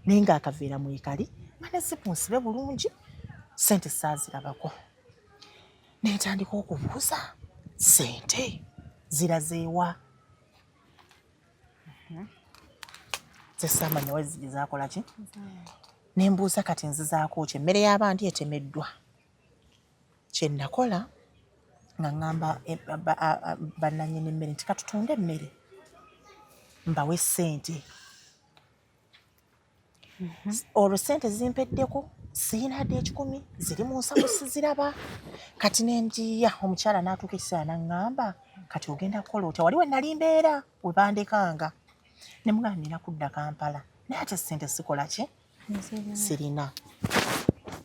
[SPEAKER 1] Naye ng'akaveera mwekali nga ne zipunsibe bulungi ssente saazirabako. Ne ntandika okubuuza ssente zirazeewa. Zesamanya we zaakola ki? Ne mbuuza kati nzizaako ki? Emmere y'abandi etemeddwa. Kye nakola nga ŋŋamba bannannyini emmere nti katutunde emmere mbawe ssente. Olwo ssente zimpeddeko siyina yadde ekikumi ziri mu nsawo siziraba. Kati ne ngiya omukyala n'atuuka ekiseera n'aŋŋamba kati ogenda kukola otya? Wali we nnali mbeera we bandekanga. Ne mugamba nina kudda Kampala naye ate ssente sikola ki? Sirina.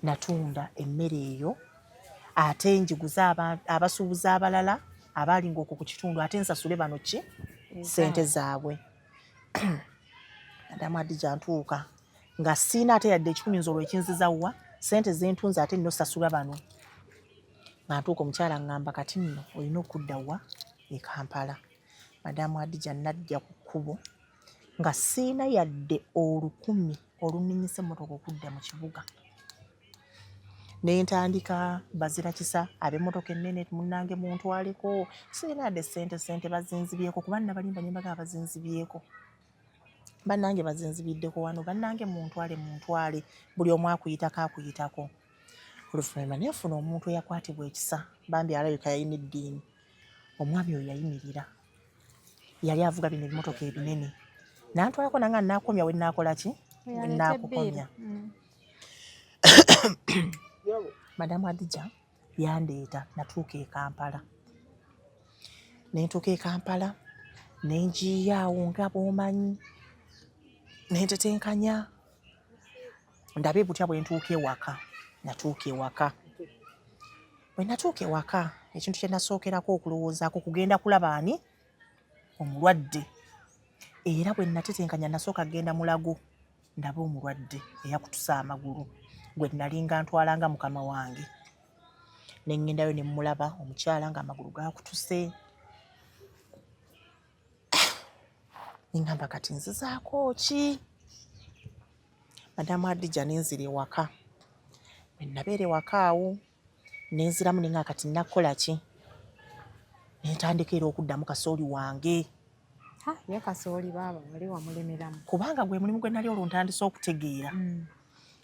[SPEAKER 1] Natunda emmere eyo ate njiguza abasuubuzi abalala abalinga okwo ku kitundu ate nsasule bano ki? Ssente zaabwe. Madamu Hadija ntuuka nga siina ate yadde ekikumi nze olwo ekinziza wa ssente zentunze ate nno sasula bano. Nga ntuuka omukyala ŋŋamba kati nno olina okudda wa? E Kampala. Madamu Hadija najja ku kkubo nga siina yadde olukumi olunninyisa emmotoka okudda mu kibuga. Ne ntandika bazira kisa ab'emmotoka ennene munnange muntwaleko. Sirina yadde ssente bazinzibyeko kuba nabalimba ne mbaga bazinzibyeko. Bannange bazinzibiddeko wano bannange muntwale. Buli omu akuyitako. Oluvannyuma ne nfuna omuntu eyakwatibwa ekisa bambi alabika yalina eddiini. Omwami oyo yayimirira. Yali avuga bino ebimotoka ebinene. Nantwalako nanga naakomya we naakola ki? Naakukomya. Madamu Hadija yandeeta natuuka e Kampala. Ne ntuuka e Kampala ne ngiyaawo nga bw'omanyi. Ne ntetenkanya ndabe butya bwe ntuuka ewaka. Natuuka ewaka. Bwe natuuka ewaka ekintu kye nasookerako okulowoozaako kugenda kulaba ani? Omulwadde. Era bwe natetenkanya nasooka kugenda Mulago ndabe omulwadde eyakutusa amagulu gwe nali nga ntwala nga mukama wange. Ne ngendayo ne mulaba omukyala nga amagulu gaakutuse. Ne ŋŋamba kati nzizaako ki? Madamu Hadija ne nzira ewaka. Bwe nabeera ewaka awo ne nziramu ne nga kati nakola ki? Ne ntandika era okuddamu kasooli wange.
[SPEAKER 2] Ye kasooli baaba wali wamulemeramu.
[SPEAKER 1] Kubanga gwe mulimu gwe nali olwo ntandise okutegeera.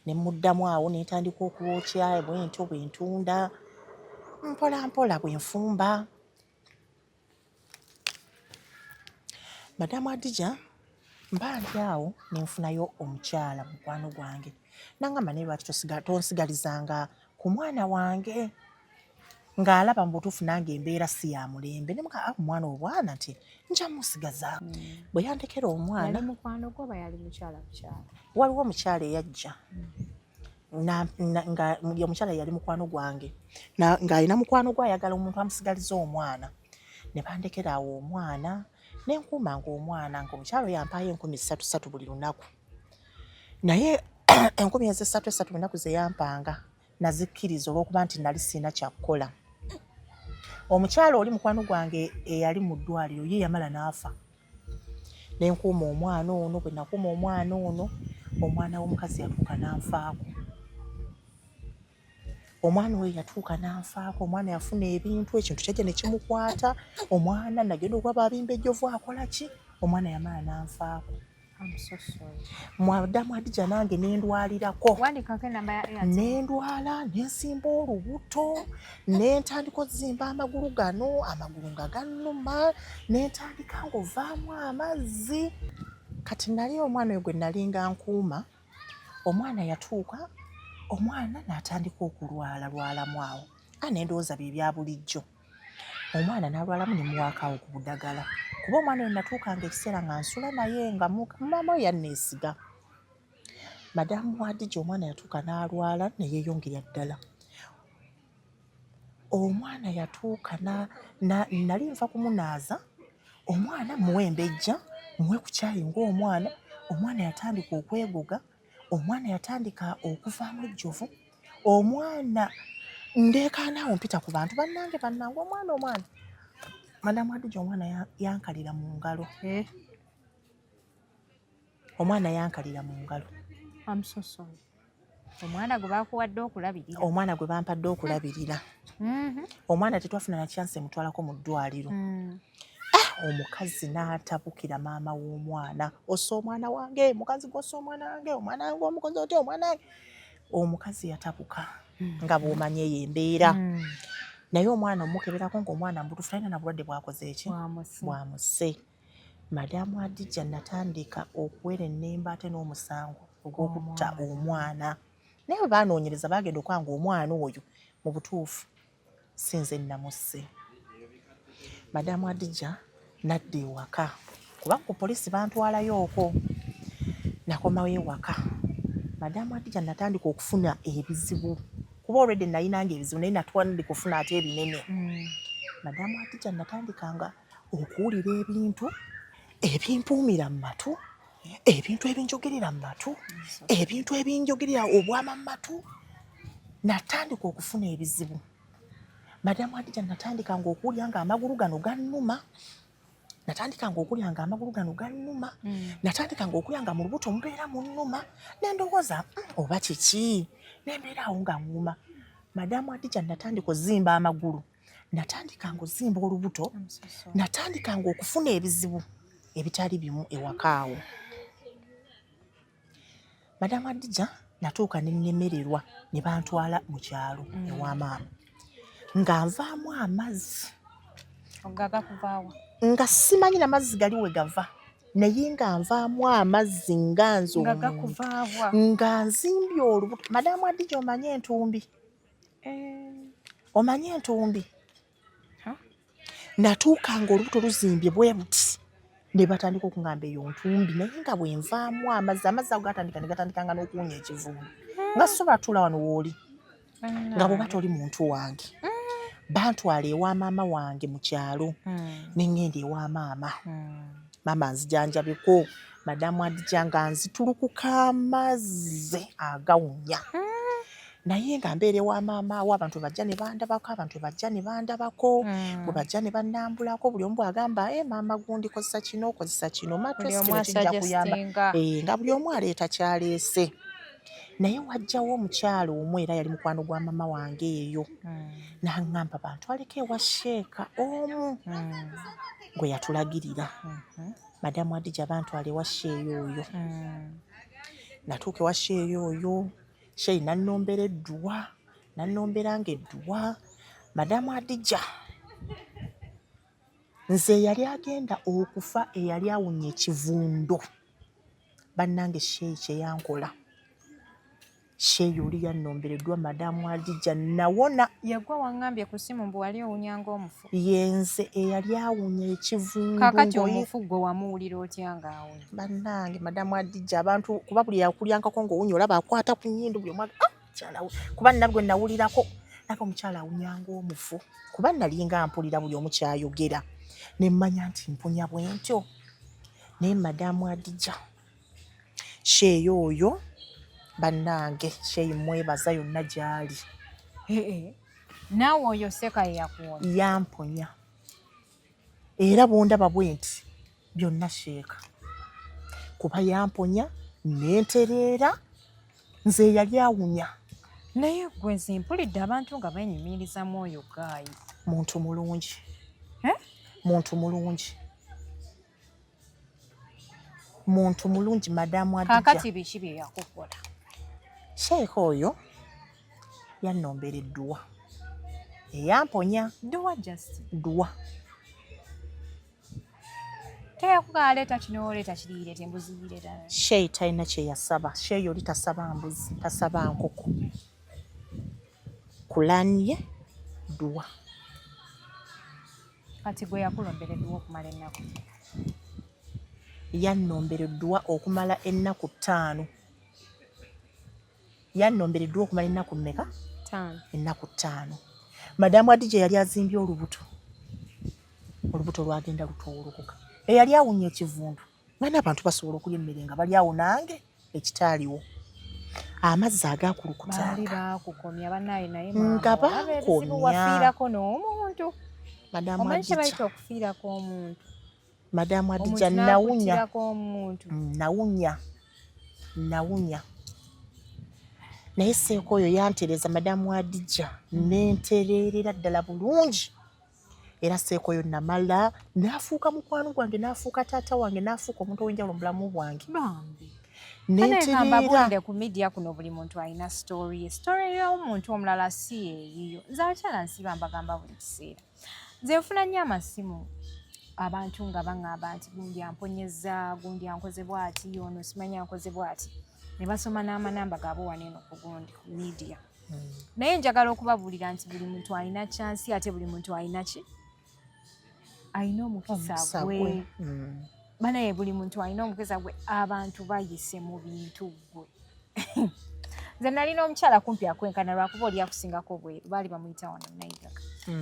[SPEAKER 1] ne muddamu awo ne ntandika okuwookya bwentyo bwe ntunda mpola mpola bwe nfumba. Madamu Adija mba ndi awo ne nfunayo omukyala mukwano gwange nangamba naye lwaki tonsigalizanga ku mwana wange ng'alaba mu butuufu nange embeera si ya mulembe ne muka mwana obwana nti nja musigaza. Bwe yandekera omwana
[SPEAKER 2] yali mukwano gwo oba yali mukyala
[SPEAKER 1] waliwo omukyala eyajja nga omukyala yali mukwano gwange ng'alina mukwano gwe ayagala omuntu amusigaliza omwana ne bandekera awo omwana ne nkuumanga omwana ng'omukyala yampaayo 3,300 buli lunaku naye 3,300 lunaku ze yampanga nazikkiriza olw'okuba nti nali sirina kyakukola. Omukyala oli mukwano gwange eyali mu ddwaliro ye yamala n'afa ne nkuuma omwana ono. Bwe nakuuma omwana ono omwana w'omukazi yatuuka n'anfaako. Omwana we yatuuka n'anfaako. Omwana yafuna ebintu ekintu kyajja ne kimukwata. Omwana nagenda okulaba abimba ejjovu akola ki? Omwana yamala n'anfaako. Madamu Adija nange nendwalirako. Nendwala nensimba olubuto nentandika ozimba amagulu gano amagulu nga gannuma nentandika ng'ovaamu amazzi. Kati nali omwana oyo gwe nalinga nkuuma omwana yatuuka omwana n'atandika okulwalamu awo nendowooza bye bya bulijjo. Omwana n'alwalamu ne muwaakaawo ku budagala kuba omwana oyo natuukanga ekiseera nga nsula naye nga maama we yanneesiga. Madamu Adija omwana yatuuka n'alwala ne yeeyongera ddala. Omwana yatuuka nali nva kumunaaza omwana muwe embejja muwe ku caayi ng'omwana. Omwana yatandika okwegoga. Omwana yatandika okuvaamu ejjovu. Omwana ndeekaanaawo mpita ku bantu bannange omwana. Madamu Adija omwana yankalira mu ngalo. Omwana yankalira mu ngalo.
[SPEAKER 2] Omwana gwe bakuwadde okulabirira.
[SPEAKER 1] Omwana gwe bampadde okulabirira. Omwana tetwafuna na chance mutwalako mu ddwaliro. Omukazi n'atabukira maama w'omwana. Ossa omwana wange, mukazi gw'ossa omwana wange, omwana wange omukozi otya omwana wange. Omukazi yatabuka nga bw'omanya eyo embeera. Naye omwana omukeberako ng'omwana mbutuufu talina na bulwadde bwakoze eki? Bwamusse. Madamu Adija natandika okuwera ennemba ate n'omusango ogw'okutta omwana. Naye bwe baanoonyereza bagenda okwanga omwana oyo mu butuufu sinze namusse. Madamu Adija nadda ewaka kuba ku poliisi bantwalayo okwo. Nakomawo ewaka. Madamu Adija natandika okufuna ebizibu kuba already nalinanga ebizibu naye natandika okufuna ate ebinene. Madamu Adija natandikanga okuwulira ebintu ebimpuumira mu matu, ebintu ebinjogerera mu matu, ebintu ebinjogerera obwama mu matu. Natandika okufuna ebizibu. Madamu Adija natandikanga okuwulira nga amagulu gano gannuma. Natandikanga okulya nga amagulu gano gannuma. Natandikanga okulya nga mu lubuto mubeera mu nnuma. Nendowooza oba kiki? Nembeeraawo nga ŋŋuma. Madamu Adija natandika ozimba amagulu. Natandikanga ozimba olubuto. Natandikanga okufuna ebizibu ebitali bimu ewaka awo. Madamu Adija natuuka ne nnemererwa ne bantwala mu kyalo ewa maama. Nga nvaamu amazzi.
[SPEAKER 2] Ogagakuvaawa?
[SPEAKER 1] Nga simanyi na mazzi gali we gava. Naye nga nvaamu amazzi nga nze nga nzimbye olubuto. Madamu Adija omanye entumbi? Omanye entumbi? Natuukanga olubuto luzimbye bwe buti ne batandika okungamba eyo ntumbi naye nga bwe nvaamu amazzi ago gatandikanga n'okuwunya ekivumbi. Nga sobola tuula wano w'oli nga bw'oba toli muntu wange. Bantwala ewa maama wange mu kyalo ne ŋŋenda ewa maama. Maama nzijanjabeko. Madamu Adija nga nzitulukuka amazzi agawunya. Naye nga mbeera ewa maama awo abantu bajja ne bandabako. Bwe bajja ne bannambulako buli omu bw'agamba maama gundi kozesa kino matress kino kijja kuyamba. Nga buli omu aleeta kyaleese. Naye wajjawo omukyalo omu era yali mukwano gwa maama wange eyo. N'aŋŋamba bantwaleko ewa sheeka omu gwe yatulagirira. Madamu Adija bantwala ewa sheeya oyo. Natuuka ewa sheeya oyo Sheyi nannombera eddwa nannomberanga eddwa Madamu Adija nze yali agenda okufa eyali awunya ekivundo bannange sheyi kye yankola sheyi oli yannombereddwa Madamu Adija nawona
[SPEAKER 2] yagwa wangambye ku simu mbu wali owunyanga omufu
[SPEAKER 1] yenze eyali awunya ekivundo
[SPEAKER 2] kakati omufu gwe wamuwulira otya ng'awunya
[SPEAKER 1] bannange Madamu Adija abantu kuba buli yakulyankako ng'owunya olaba akwata ku nnyindo buli omwaga mukyala kuba nabwe nawulirako nako omukyala awunyanga omufu kuba nalinga mpulira buli omu kyayogera ne mmanya nti mpunya bwentyo naye Madamu Adija sheeyi oyo bannange sheeyi mwebaza yonna gy'ali
[SPEAKER 2] naawe oyo Seeka ye yakuwonya
[SPEAKER 1] yamponya era bwondaba bwe nti byonna Seeka kuba yamponya nentereera nze yali awunya
[SPEAKER 2] naye gwe nze mpulidde abantu nga benyumirizamu oyo gaayi
[SPEAKER 1] muntu mulungi muntu mulungi Madamu Adija
[SPEAKER 2] kakati biki bye yakukola
[SPEAKER 1] Seeka oyo yannombera eddwa eyamponya ddwa
[SPEAKER 2] teyakugaa leeta kino leeta kiriireeta embuzi yireeta
[SPEAKER 1] sheyi talina kye yasaba sheyi oli tasaba mbuzi tasaba nkoko kulanye ddwa
[SPEAKER 2] kati gwe yakulombera eddwa okumala ennaku
[SPEAKER 1] yannombera eddwa okumala ennaku 5 yannombera eddwa okumala ennaku mmeka
[SPEAKER 2] 5
[SPEAKER 1] ennaku 5 Madamu Adija yali azimbye olubuto lwagenda lutoolokoka eyali awunya ekivundu nga n'abantu basobola okulya emmere nga bali awo nange ekitaaliwo amazzi agakulukutanga
[SPEAKER 2] baali baakukomya bannaye naye
[SPEAKER 1] nga
[SPEAKER 2] wafiirako n'omuntu
[SPEAKER 1] Madamu
[SPEAKER 2] omanyi kye
[SPEAKER 1] Adija
[SPEAKER 2] bayita okufiirako omuntu
[SPEAKER 1] Madamu Adija nawunya naye Seeka oyo yantereza Madamu Adija nentereerera ddala bulungi era Seeka oyo namala n'afuuka mukwano gwange n'afuuka taata wange n'afuuka omuntu ow'enjawulo mu bulamu bwange
[SPEAKER 2] nentereera ku media kuno buli muntu alina story y'omuntu omulala si eyiyo nze abakyala nsiba mbagamba buli kiseera nze nfuna nnyo amasimu abantu nga baŋŋamba nti gundi amponyeza gundi ankoze bw'ati ono simanyi ankoze bw'ati ne basoma n'amanamba gaabwe waneeno ku gundi ku media naye njagala okubabuulira nti buli muntu alina chansi ate buli muntu alina ki alina omukisa gwe banaye buli muntu alina omukisa gwe abantu bayise mu bintu gwe nze nalina omukyala kumpi akwenkana lwakuba oli akusingako obweru baali bamuyita wano Nayigaga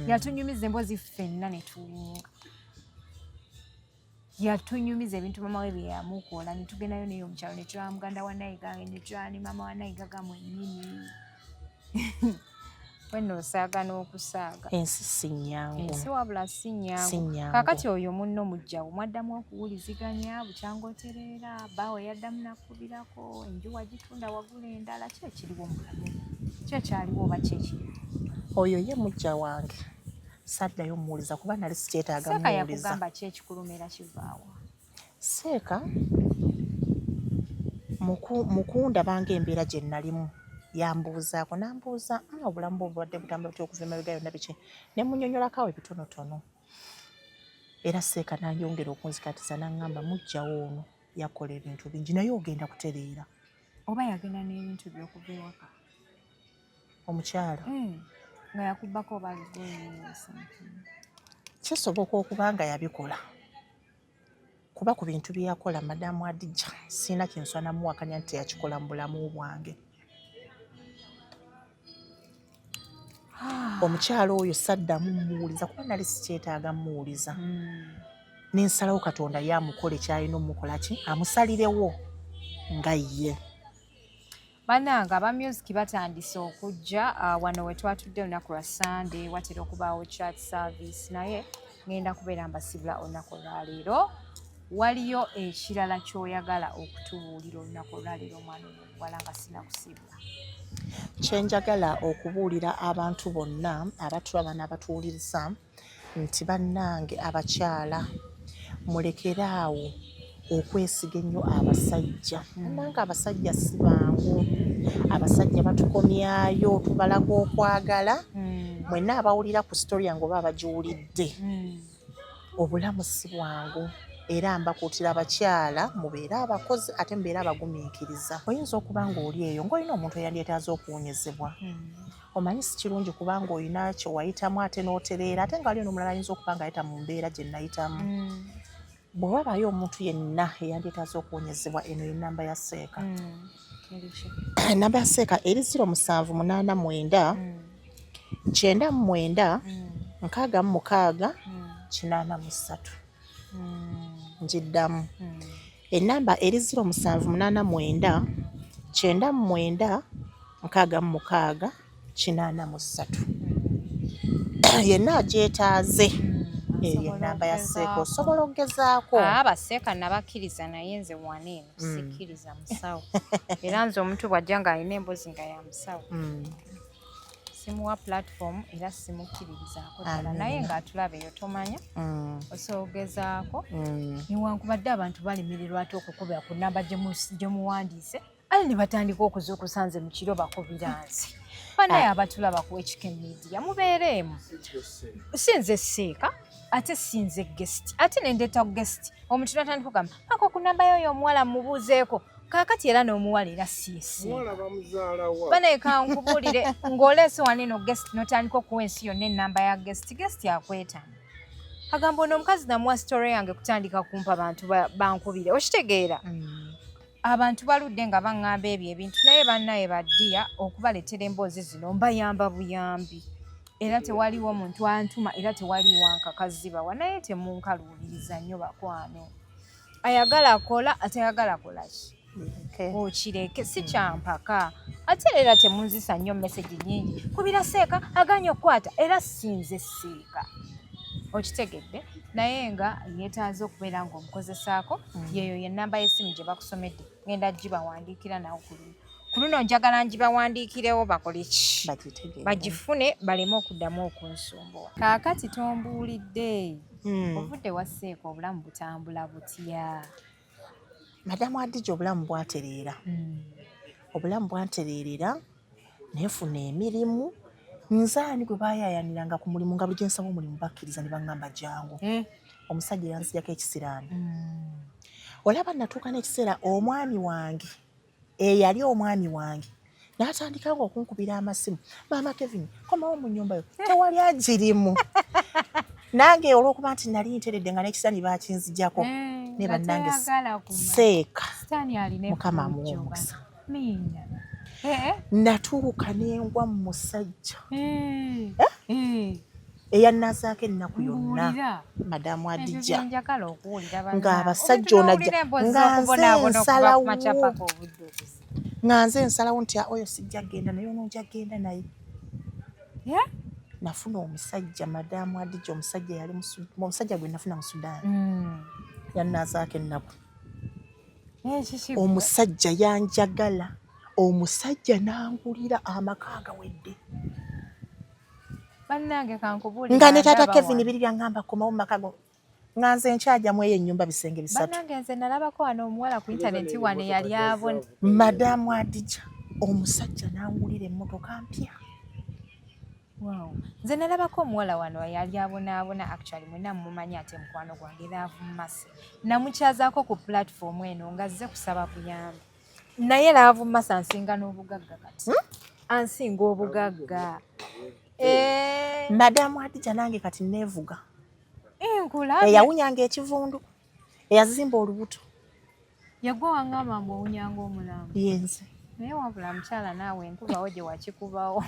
[SPEAKER 2] yatunyumiza emboozi ffenna ne tuwunga yatunyumiza ebintu mama we bye yamukola ne tugendayo naye omukyalo ne tulaba muganda wa Nayigaga ne tulaba ne mama wa Nayigaga mwennyini wenno osaaga n'okusaaga
[SPEAKER 1] ensi si nnyangu
[SPEAKER 2] ensi wabula si nnyangu kakati oyo munno mujjawo mwaddamu okuwuliziganya bukyanga otereera baawe yaddamu nakubirako enju wagitunda wagula endala ki ekiriwo mulamu ki ekyaliwo oba ki ekiriwo
[SPEAKER 1] oyo ye mujja wange saddayo muwuliza kuba nali sikyetaaga
[SPEAKER 2] Seeka
[SPEAKER 1] muwuliza
[SPEAKER 2] yakugamba ki ekikulumira kivaawa
[SPEAKER 1] Seeka mukundaba ng'embeera gye nalimu yambuuzaako nambuuza obulamu bwe bubadde butambula butya okuva emabega yonna biki ne munnyonnyolako awo ebitonotono era Seeka n'ayongera okunzikatiza n'aŋŋamba mujjawo ono yakola ebintu bingi naye ogenda kutereera
[SPEAKER 2] oba yagenda n'ebintu by'okuva ewaka
[SPEAKER 1] omukyala
[SPEAKER 2] nga yakubbako oba aligoyesa
[SPEAKER 1] kisoboka okuba nga yabikola kuba ku bintu bye yakola Madamu Adija sirina kyenswa namuwakanya nti teyakikola mu bulamu bwange omukyala oyo saddamu muwuliza kuba nali sikyetaaga muwuliza nensalawo Katonda yamukola ekyalina omukola ki amusalirewo nga ye
[SPEAKER 2] bannange aba music batandise okujja wano we twatudde olunaku lwa Sunday watera okubaawo church service naye ngenda kubeera mbasibula olunaku olwaleero waliyo ekirala ky'oyagala okutubuulira olunaku olwaleero omwana omuwala nga sinakusibula
[SPEAKER 1] kyenjagala okubuulira abantu bonna abatulaba n'abatuwuliriza nti bannange abakyala mulekeraawo okwesiga ennyo abasajja bannange abasajja si bangu abasajja batukomyayo tubalaga okwagala mwenna abawulira ku story yange oba abagiwulidde obulamu si bwangu era mbakuutira abakyala mubeere abakozi ate mubeere abagumiikiriza. Oyinza okuba ng'oli eyo ng'olina omuntu eyandyetaaza okuwonyezebwa omanyi si kirungi kubanga olina kye wayitamu ate n'otereera ate ng'aliyo n'omulala ayinza okuba ng'ayita mu mbeera gye nayitamu. Bwe wabaayo omuntu yenna eyandyetaaza okuwonyezebwa eno y'ennamba ya Seeka. Ennamba ya Seeka eri 0789 99 66 83. Njiddamu ennamba eri 0789 99 66 83. Yenna agyetaaze eyo ennamba ya Seeka osobola okugezaako.
[SPEAKER 2] Abaseeka nabakkiriza naye nze waneeno sikkiriza musawo era nze omuntu bw'ajja ng'alina emboozi nga ya musawo simuwa platform era simukkiririzaako ddala naye ng'atulaba eyo tomanya osobola okugezaako newankubadde abantu balimirirwa ate okukubira ku nnamba gye muwandiise ale ne batandika okuzuukusa nze mu kiro bakubira nze banaye abatulaba ku HK Media mubeereemu si nze Seeka ate sinze guest ate nendeeta guest omuntu natandika okugamba ako ku nnamba yo omuwala mubuuzeeko kaakati era n'omuwala era siisi banaye kankubuulire ng'oleese waneeno guest notandika okuwa ensi yonna ennamba ya guest akwetama agamba ono omukazi namuwa story yange kutandika kumpa abantu bankubire okitegeera abantu baludde nga baŋŋamba ebyo ebintu naye bannaye baddiya okubaleetera emboozi zino mbayamba buyambi era tewaliwo omuntu antuma era tewaliwo ankakazibawa naye temunkaluubiriza nnyo bakwano ayagala akola atayagala kolaki okireke si kyampaka ate era temunzisa nnyo meseji nnyingi kubira Seeka aganye okukwata era sinze Seeka okitegedde naye nga yeetaaza okubeera ng'omukozesaako yeyo yennamba y'essimu gye bakusomedde ngenda gibawandiikira nawe ku luno njagala ngibawandiikirewo bakole ki bagifune baleme okuddamu okunsumbuwa. Kaakati tombuulidde ovudde wa Seeka obulamu butambula butya?
[SPEAKER 1] Madamu Adija obulamu bwatereera obulamu bwantereerera neefuna emirimu nzaani gwe baayaayaniranga ku mulimu nga buli gye nsaba omulimu bakkiriza ne baŋŋamba jangu omusajja yanzijako ekisiraani olaba natuuka n'ekiseera omwami wange eyali omwami wange n'atandika nga okunkubira amasimu maama Kevin komawo mu nnyumba yo tewali agirimu nange olw'okuba nti nali nteredde nga n'ekisiraani bakinzijako ne bannange Seeka Mukama amuwa omukisa natuuka n'engwa mu musajja eyannazaako ennaku yonna Madamu Adija ng'abasajja onajja nga nze nsalawo nti oyo sijja genda naye onojja genda naye nafuna omusajja Madamu Adija omusajja gwe nafuna mu Sudaani yannazaako ennaku omusajja yanjagala omusajja n'angulira amaka agawedde nga ne taata Kevin biri byaŋŋamba komawo mu maka go nga nze nkyajjamu eyo ennyumba bisenge bisatu.
[SPEAKER 2] Bannange nze nalabako wano omuwala ku intaneti wano yali abona
[SPEAKER 1] Madamu Adija omusajja n'angulira emmotoka mpya.
[SPEAKER 2] Nze nalabako omuwala wano yali abonaabona actually mwenna mumumanyi ate mukwano gwange Laavu Masa namukyazaako ku platform eno nga azze kusaba buyambi naye Laavu Masa ansinga n'obugagga kati ansinga obugagga.
[SPEAKER 1] Madamu Adija nange kati neevuga
[SPEAKER 2] enkulabye
[SPEAKER 1] eyawunyanga ekivundu eyazimba olubuto
[SPEAKER 2] yagwa waŋŋamba ng'owunyanga omulamu
[SPEAKER 1] yenze
[SPEAKER 2] naye wabula mukyala naawe enkubawo gye wakikubawo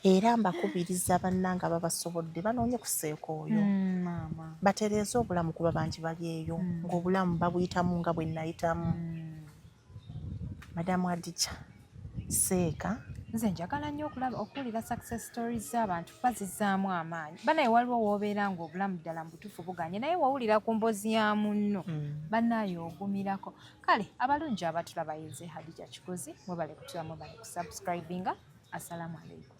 [SPEAKER 1] era mbakubiriza bannanga babasobodde banoonye ku Seeka oyo batereeze obulamu kuba bangi bali eyo ng'obulamu babuyitamu nga bwe nayitamu. Madamu Adija Seeka
[SPEAKER 2] nze njagala nnyo okuwulira success stories z'abantu bazizaamu amaanyi banaye waliwo woobeera ng'obulamu ddala mu butuufu buganye naye wawulira ku mboozi ya munno bannaayo ogumirako. Kale abalungi abatulaba yenze Hadija Kigozi mwebale kutula mwebale kusubscribinga. Assalamu alaikum.